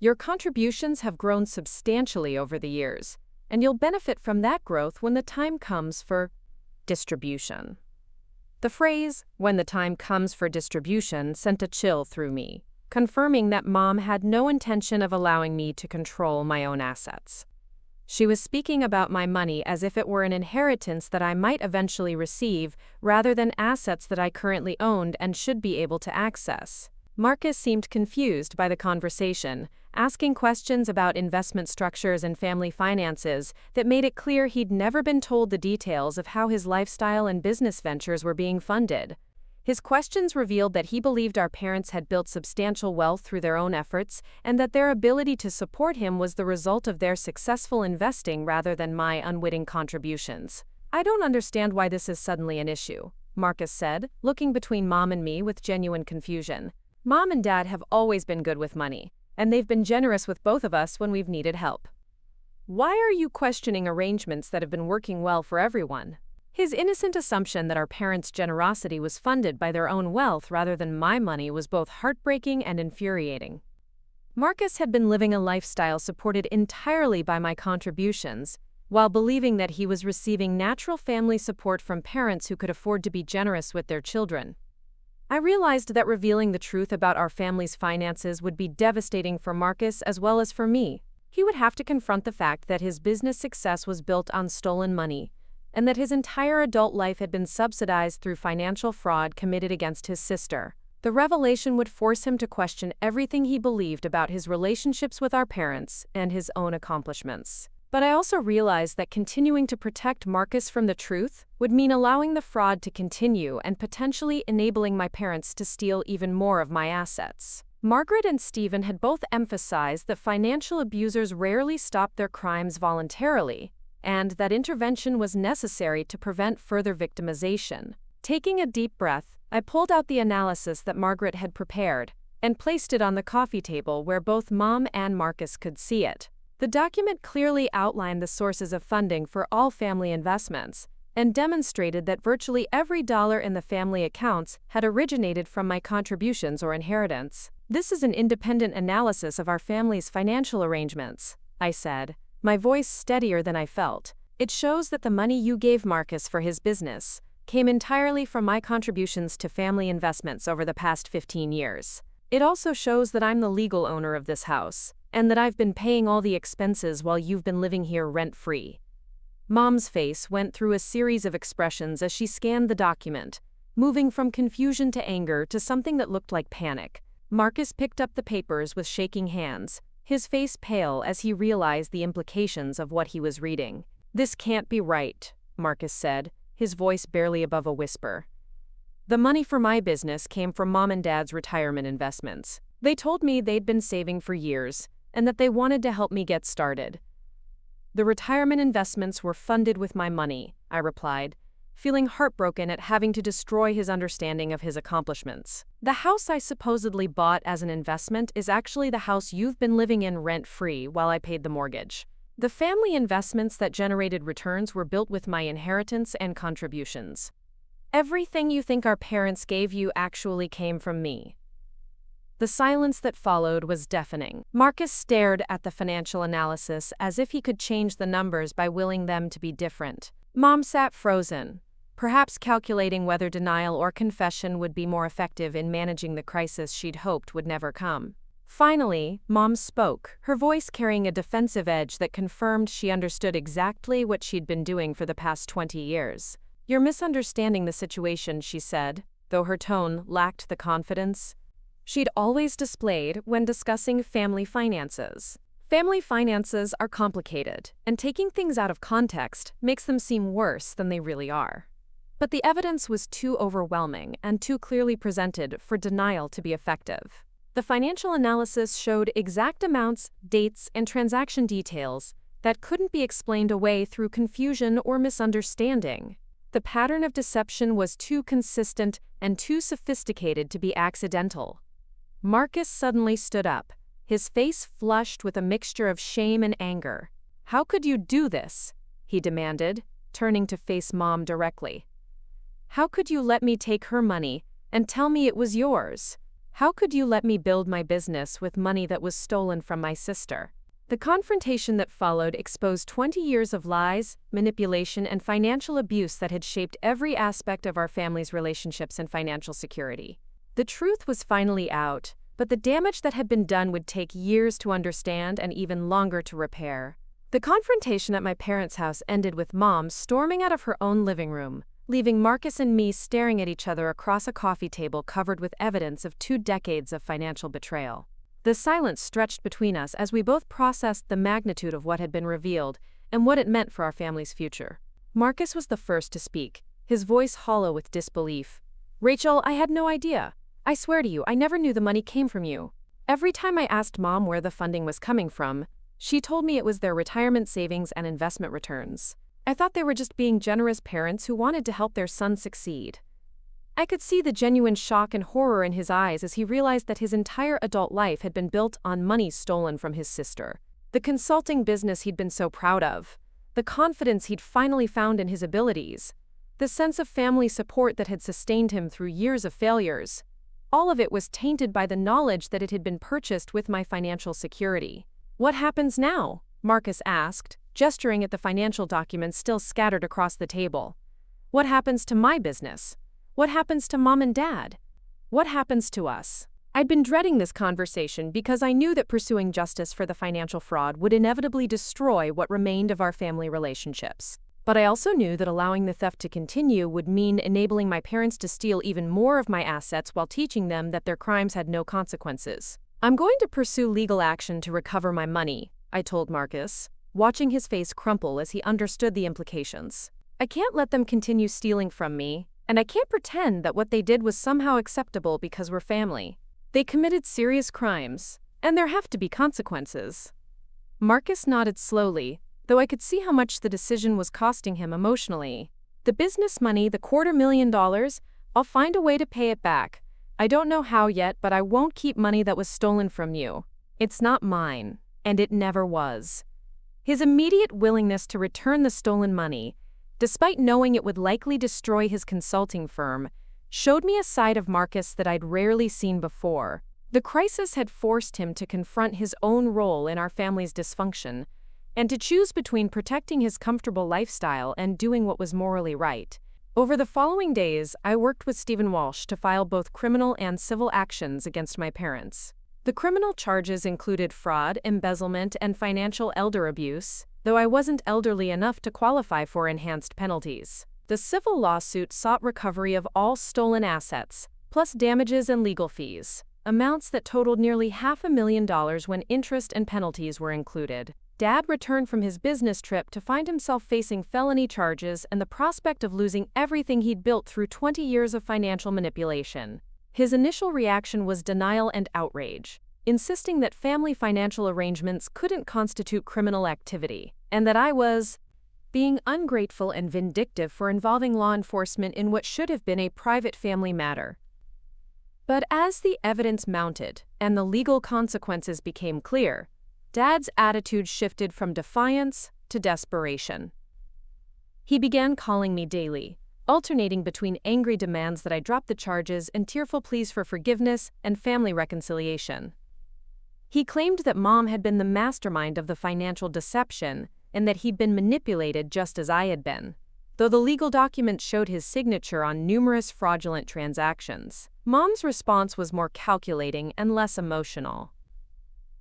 Your contributions have grown substantially over the years, and you'll benefit from that growth when the time comes for distribution." The phrase, "when the time comes for distribution," sent a chill through me, confirming that Mom had no intention of allowing me to control my own assets. She was speaking about my money as if it were an inheritance that I might eventually receive, rather than assets that I currently owned and should be able to access. Marcus seemed confused by the conversation, asking questions about investment structures and family finances that made it clear he'd never been told the details of how his lifestyle and business ventures were being funded. His questions revealed that he believed our parents had built substantial wealth through their own efforts and that their ability to support him was the result of their successful investing rather than my unwitting contributions. "I don't understand why this is suddenly an issue," Marcus said, looking between Mom and me with genuine confusion. "Mom and Dad have always been good with money, and they've been generous with both of us when we've needed help. Why are you questioning arrangements that have been working well for everyone?" His innocent assumption that our parents' generosity was funded by their own wealth rather than my money was both heartbreaking and infuriating. Marcus had been living a lifestyle supported entirely by my contributions, while believing that he was receiving natural family support from parents who could afford to be generous with their children. I realized that revealing the truth about our family's finances would be devastating for Marcus as well as for me. He would have to confront the fact that his business success was built on stolen money, and that his entire adult life had been subsidized through financial fraud committed against his sister. The revelation would force him to question everything he believed about his relationships with our parents and his own accomplishments. But I also realized that continuing to protect Marcus from the truth would mean allowing the fraud to continue and potentially enabling my parents to steal even more of my assets. Margaret and Stephen had both emphasized that financial abusers rarely stop their crimes voluntarily, and that intervention was necessary to prevent further victimization. Taking a deep breath, I pulled out the analysis that Margaret had prepared and placed it on the coffee table where both Mom and Marcus could see it. The document clearly outlined the sources of funding for all family investments and demonstrated that virtually every dollar in the family accounts had originated from my contributions or inheritance. "This is an independent analysis of our family's financial arrangements," I said, my voice steadier than I felt. "It shows that the money you gave Marcus for his business came entirely from my contributions to family investments over the past 15 years. It also shows that I'm the legal owner of this house, and that I've been paying all the expenses while you've been living here rent-free." Mom's face went through a series of expressions as she scanned the document, moving from confusion to anger to something that looked like panic. Marcus picked up the papers with shaking hands, his face pale as he realized the implications of what he was reading. "This can't be right," Marcus said, his voice barely above a whisper. "The money for my business came from Mom and Dad's retirement investments. They told me they'd been saving for years, and that they wanted to help me get started." "The retirement investments were funded with my money," I replied, feeling heartbroken at having to destroy his understanding of his accomplishments. "The house I supposedly bought as an investment is actually the house you've been living in rent-free while I paid the mortgage. The family investments that generated returns were built with my inheritance and contributions. Everything you think our parents gave you actually came from me." The silence that followed was deafening. Marcus stared at the financial analysis as if he could change the numbers by willing them to be different. Mom sat frozen, perhaps calculating whether denial or confession would be more effective in managing the crisis she'd hoped would never come. Finally, Mom spoke, her voice carrying a defensive edge that confirmed she understood exactly what she'd been doing for the past 20 years. "You're misunderstanding the situation," she said, though her tone lacked the confidence she'd always displayed when discussing family finances. "Family finances are complicated, and taking things out of context makes them seem worse than they really are. But the evidence was too overwhelming and too clearly presented for denial to be effective. The financial analysis showed exact amounts, dates, and transaction details that couldn't be explained away through confusion or misunderstanding. The pattern of deception was too consistent and too sophisticated to be accidental." Marcus suddenly stood up, his face flushed with a mixture of shame and anger. "How could you do this?" he demanded, turning to face Mom directly. "How could you let me take her money and tell me it was yours? How could you let me build my business with money that was stolen from my sister?" The confrontation that followed exposed 20 years of lies, manipulation, and financial abuse that had shaped every aspect of our family's relationships and financial security. The truth was finally out, but the damage that had been done would take years to understand and even longer to repair. The confrontation at my parents' house ended with Mom storming out of her own living room, leaving Marcus and me staring at each other across a coffee table covered with evidence of 2 decades of financial betrayal. The silence stretched between us as we both processed the magnitude of what had been revealed and what it meant for our family's future. Marcus was the first to speak, his voice hollow with disbelief. "Rachel, I had no idea. I swear to you, I never knew the money came from you. Every time I asked Mom where the funding was coming from, she told me it was their retirement savings and investment returns. I thought they were just being generous parents who wanted to help their son succeed." I could see the genuine shock and horror in his eyes as he realized that his entire adult life had been built on money stolen from his sister. The consulting business he'd been so proud of, the confidence he'd finally found in his abilities, the sense of family support that had sustained him through years of failures. all of it was tainted by the knowledge that it had been purchased with my financial security. "What happens now?" Marcus asked, gesturing at the financial documents still scattered across the table. "What happens to my business? What happens to Mom and Dad? What happens to us?" I'd been dreading this conversation because I knew that pursuing justice for the financial fraud would inevitably destroy what remained of our family relationships. But I also knew that allowing the theft to continue would mean enabling my parents to steal even more of my assets while teaching them that their crimes had no consequences. "I'm going to pursue legal action to recover my money," I told Marcus, watching his face crumple as he understood the implications. "I can't let them continue stealing from me, and I can't pretend that what they did was somehow acceptable because we're family. They committed serious crimes, and there have to be consequences." Marcus nodded slowly, though I could see how much the decision was costing him emotionally. "The business money, the $250,000, I'll find a way to pay it back. I don't know how yet, but I won't keep money that was stolen from you. It's not mine, and it never was." His immediate willingness to return the stolen money, despite knowing it would likely destroy his consulting firm, showed me a side of Marcus that I'd rarely seen before. The crisis had forced him to confront his own role in our family's dysfunction, and to choose between protecting his comfortable lifestyle and doing what was morally right. Over the following days, I worked with Stephen Walsh to file both criminal and civil actions against my parents. The criminal charges included fraud, embezzlement, and financial elder abuse, though I wasn't elderly enough to qualify for enhanced penalties. The civil lawsuit sought recovery of all stolen assets, plus damages and legal fees, amounts that totaled nearly $500,000 when interest and penalties were included. Dad returned from his business trip to find himself facing felony charges and the prospect of losing everything he'd built through 20 years of financial manipulation. His initial reaction was denial and outrage, insisting that family financial arrangements couldn't constitute criminal activity, and that I was being ungrateful and vindictive for involving law enforcement in what should have been a private family matter. But as the evidence mounted and the legal consequences became clear, Dad's attitude shifted from defiance to desperation. He began calling me daily, alternating between angry demands that I drop the charges and tearful pleas for forgiveness and family reconciliation. He claimed that Mom had been the mastermind of the financial deception and that he'd been manipulated just as I had been, though the legal documents showed his signature on numerous fraudulent transactions. Mom's response was more calculating and less emotional.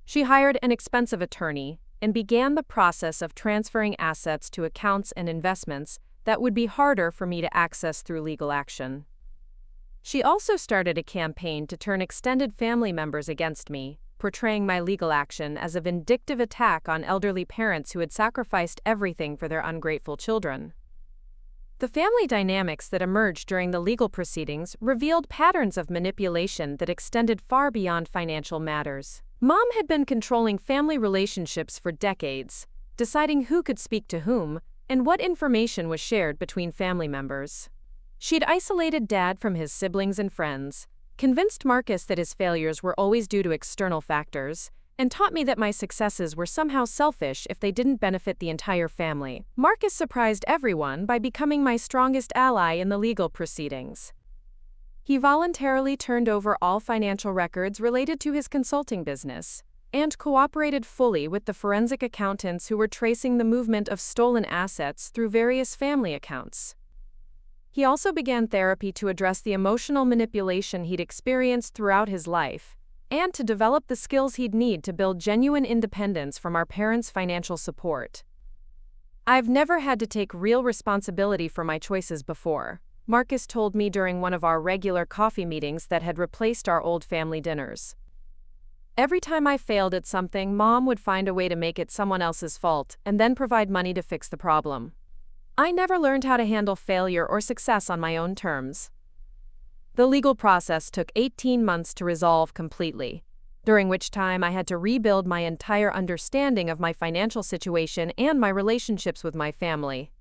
She hired an expensive attorney and began the process of transferring assets to accounts and investments that would be harder for me to access through legal action. She also started a campaign to turn extended family members against me, portraying my legal action as a vindictive attack on elderly parents who had sacrificed everything for their ungrateful children. The family dynamics that emerged during the legal proceedings revealed patterns of manipulation that extended far beyond financial matters. Mom had been controlling family relationships for decades, deciding who could speak to whom and what information was shared between family members. She'd isolated Dad from his siblings and friends, convinced Marcus that his failures were always due to external factors, and taught me that my successes were somehow selfish if they didn't benefit the entire family. Marcus surprised everyone by becoming my strongest ally in the legal proceedings. He voluntarily turned over all financial records related to his consulting business, and cooperated fully with the forensic accountants who were tracing the movement of stolen assets through various family accounts. He also began therapy to address the emotional manipulation he'd experienced throughout his life, and to develop the skills he'd need to build genuine independence from our parents' financial support. "I've never had to take real responsibility for my choices before," Marcus told me during one of our regular coffee meetings that had replaced our old family dinners. "Every time I failed at something, Mom would find a way to make it someone else's fault and then provide money to fix the problem. I never learned how to handle failure or success on my own terms." The legal process took 18 months to resolve completely, during which time I had to rebuild my entire understanding of my financial situation and my relationships with my family.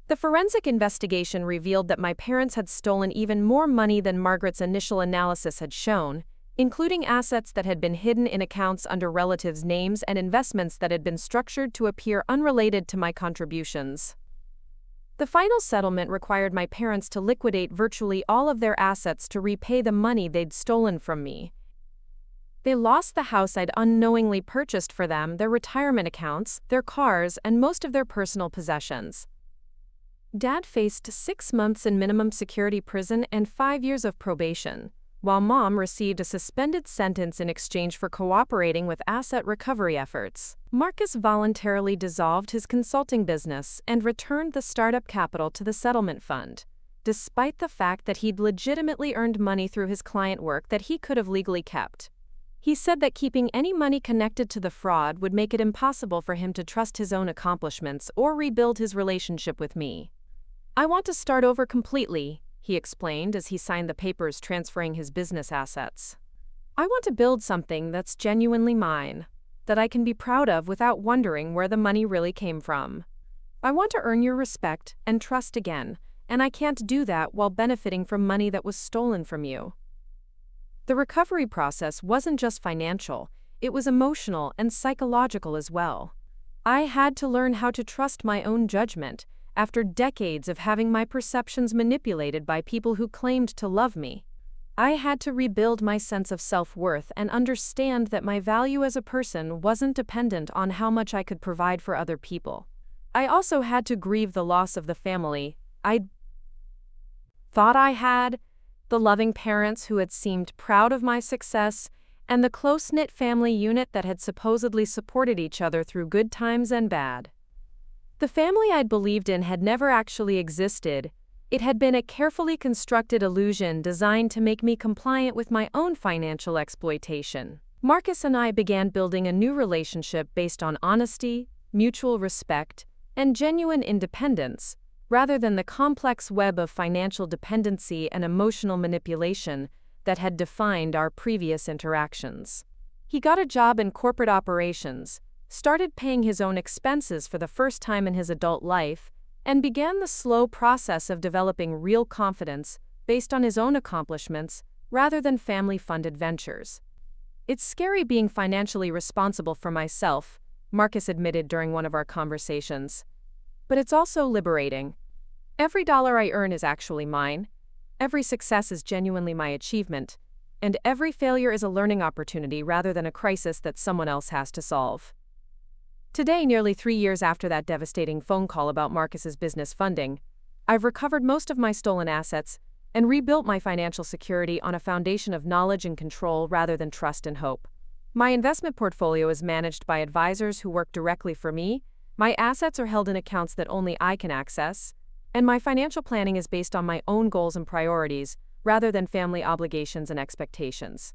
The forensic investigation revealed that my parents had stolen even more money than Margaret's initial analysis had shown, including assets that had been hidden in accounts under relatives' names and investments that had been structured to appear unrelated to my contributions. The final settlement required my parents to liquidate virtually all of their assets to repay the money they'd stolen from me. They lost the house I'd unknowingly purchased for them, their retirement accounts, their cars, and most of their personal possessions. Dad faced 6 months in minimum security prison and 5 years of probation, while Mom received a suspended sentence in exchange for cooperating with asset recovery efforts. Marcus voluntarily dissolved his consulting business and returned the startup capital to the settlement fund, despite the fact that he'd legitimately earned money through his client work that he could have legally kept. He said that keeping any money connected to the fraud would make it impossible for him to trust his own accomplishments or rebuild his relationship with me. "I want to start over completely," he explained as he signed the papers transferring his business assets. "I want to build something that's genuinely mine, that I can be proud of without wondering where the money really came from. I want to earn your respect and trust again, and I can't do that while benefiting from money that was stolen from you." The recovery process wasn't just financial, it was emotional and psychological as well. I had to learn how to trust my own judgment after decades of having my perceptions manipulated by people who claimed to love me. I had to rebuild my sense of self-worth and understand that my value as a person wasn't dependent on how much I could provide for other people. I also had to grieve the loss of the family I thought I had, the loving parents who had seemed proud of my success, and the close-knit family unit that had supposedly supported each other through good times and bad. The family I'd believed in had never actually existed. It had been a carefully constructed illusion designed to make me compliant with my own financial exploitation. Marcus and I began building a new relationship based on honesty, mutual respect, and genuine independence, rather than the complex web of financial dependency and emotional manipulation that had defined our previous interactions. He got a job in corporate operations, started paying his own expenses for the first time in his adult life, and began the slow process of developing real confidence based on his own accomplishments rather than family-funded ventures. "It's scary being financially responsible for myself," Marcus admitted during one of our conversations. "But it's also liberating. Every dollar I earn is actually mine, every success is genuinely my achievement, and every failure is a learning opportunity rather than a crisis that someone else has to solve." Today, nearly 3 years after that devastating phone call about Marcus's business funding, I've recovered most of my stolen assets and rebuilt my financial security on a foundation of knowledge and control rather than trust and hope. My investment portfolio is managed by advisors who work directly for me, my assets are held in accounts that only I can access, and my financial planning is based on my own goals and priorities rather than family obligations and expectations.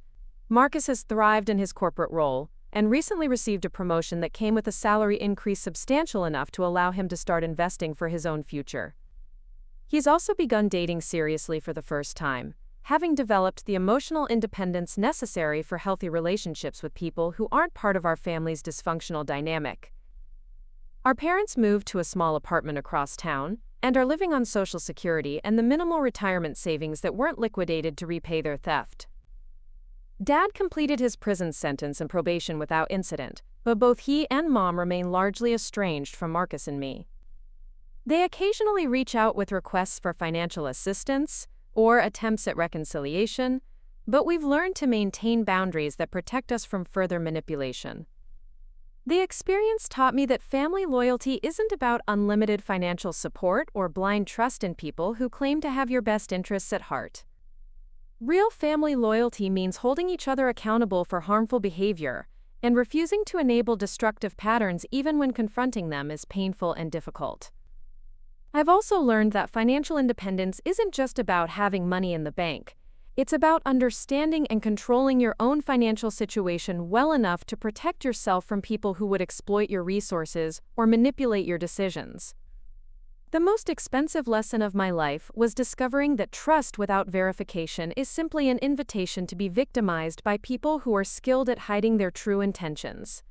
Marcus has thrived in his corporate role and recently received a promotion that came with a salary increase substantial enough to allow him to start investing for his own future. He's also begun dating seriously for the first time, having developed the emotional independence necessary for healthy relationships with people who aren't part of our family's dysfunctional dynamic. Our parents moved to a small apartment across town and are living on Social Security and the minimal retirement savings that weren't liquidated to repay their theft. Dad completed his prison sentence and probation without incident, but both he and Mom remain largely estranged from Marcus and me. They occasionally reach out with requests for financial assistance or attempts at reconciliation, but we've learned to maintain boundaries that protect us from further manipulation. The experience taught me that family loyalty isn't about unlimited financial support or blind trust in people who claim to have your best interests at heart. Real family loyalty means holding each other accountable for harmful behavior and refusing to enable destructive patterns even when confronting them is painful and difficult. I've also learned that financial independence isn't just about having money in the bank. It's about understanding and controlling your own financial situation well enough to protect yourself from people who would exploit your resources or manipulate your decisions. The most expensive lesson of my life was discovering that trust without verification is simply an invitation to be victimized by people who are skilled at hiding their true intentions.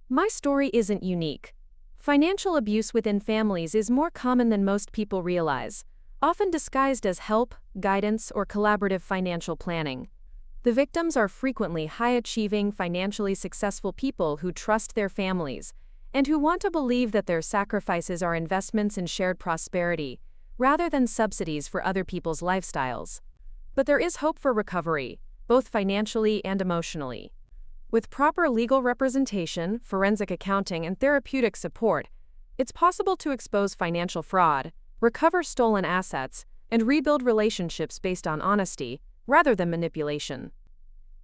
My story isn't unique. Financial abuse within families is more common than most people realize, often disguised as help, guidance, or collaborative financial planning. The victims are frequently high-achieving, financially successful people who trust their families and who want to believe that their sacrifices are investments in shared prosperity, rather than subsidies for other people's lifestyles. But there is hope for recovery, both financially and emotionally. With proper legal representation, forensic accounting, and therapeutic support, it's possible to expose financial fraud, recover stolen assets, and rebuild relationships based on honesty, rather than manipulation.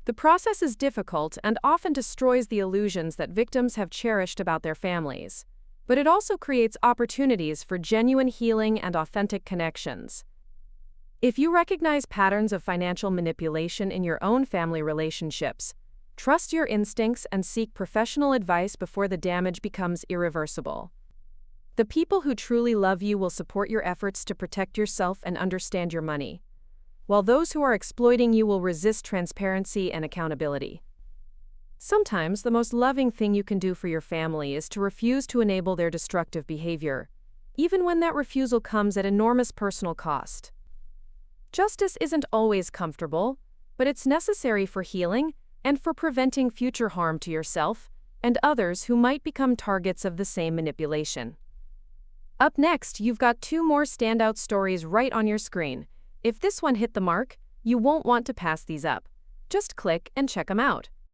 The process is difficult and often destroys the illusions that victims have cherished about their families, but it also creates opportunities for genuine healing and authentic connections. If you recognize patterns of financial manipulation in your own family relationships, trust your instincts and seek professional advice before the damage becomes irreversible. The people who truly love you will support your efforts to protect yourself and understand your money, while those who are exploiting you will resist transparency and accountability. Sometimes the most loving thing you can do for your family is to refuse to enable their destructive behavior, even when that refusal comes at enormous personal cost. Justice isn't always comfortable, but it's necessary for healing and for preventing future harm to yourself and others who might become targets of the same manipulation. Up next, you've got 2 more standout stories right on your screen. If this one hit the mark, you won't want to pass these up. Just click and check them out.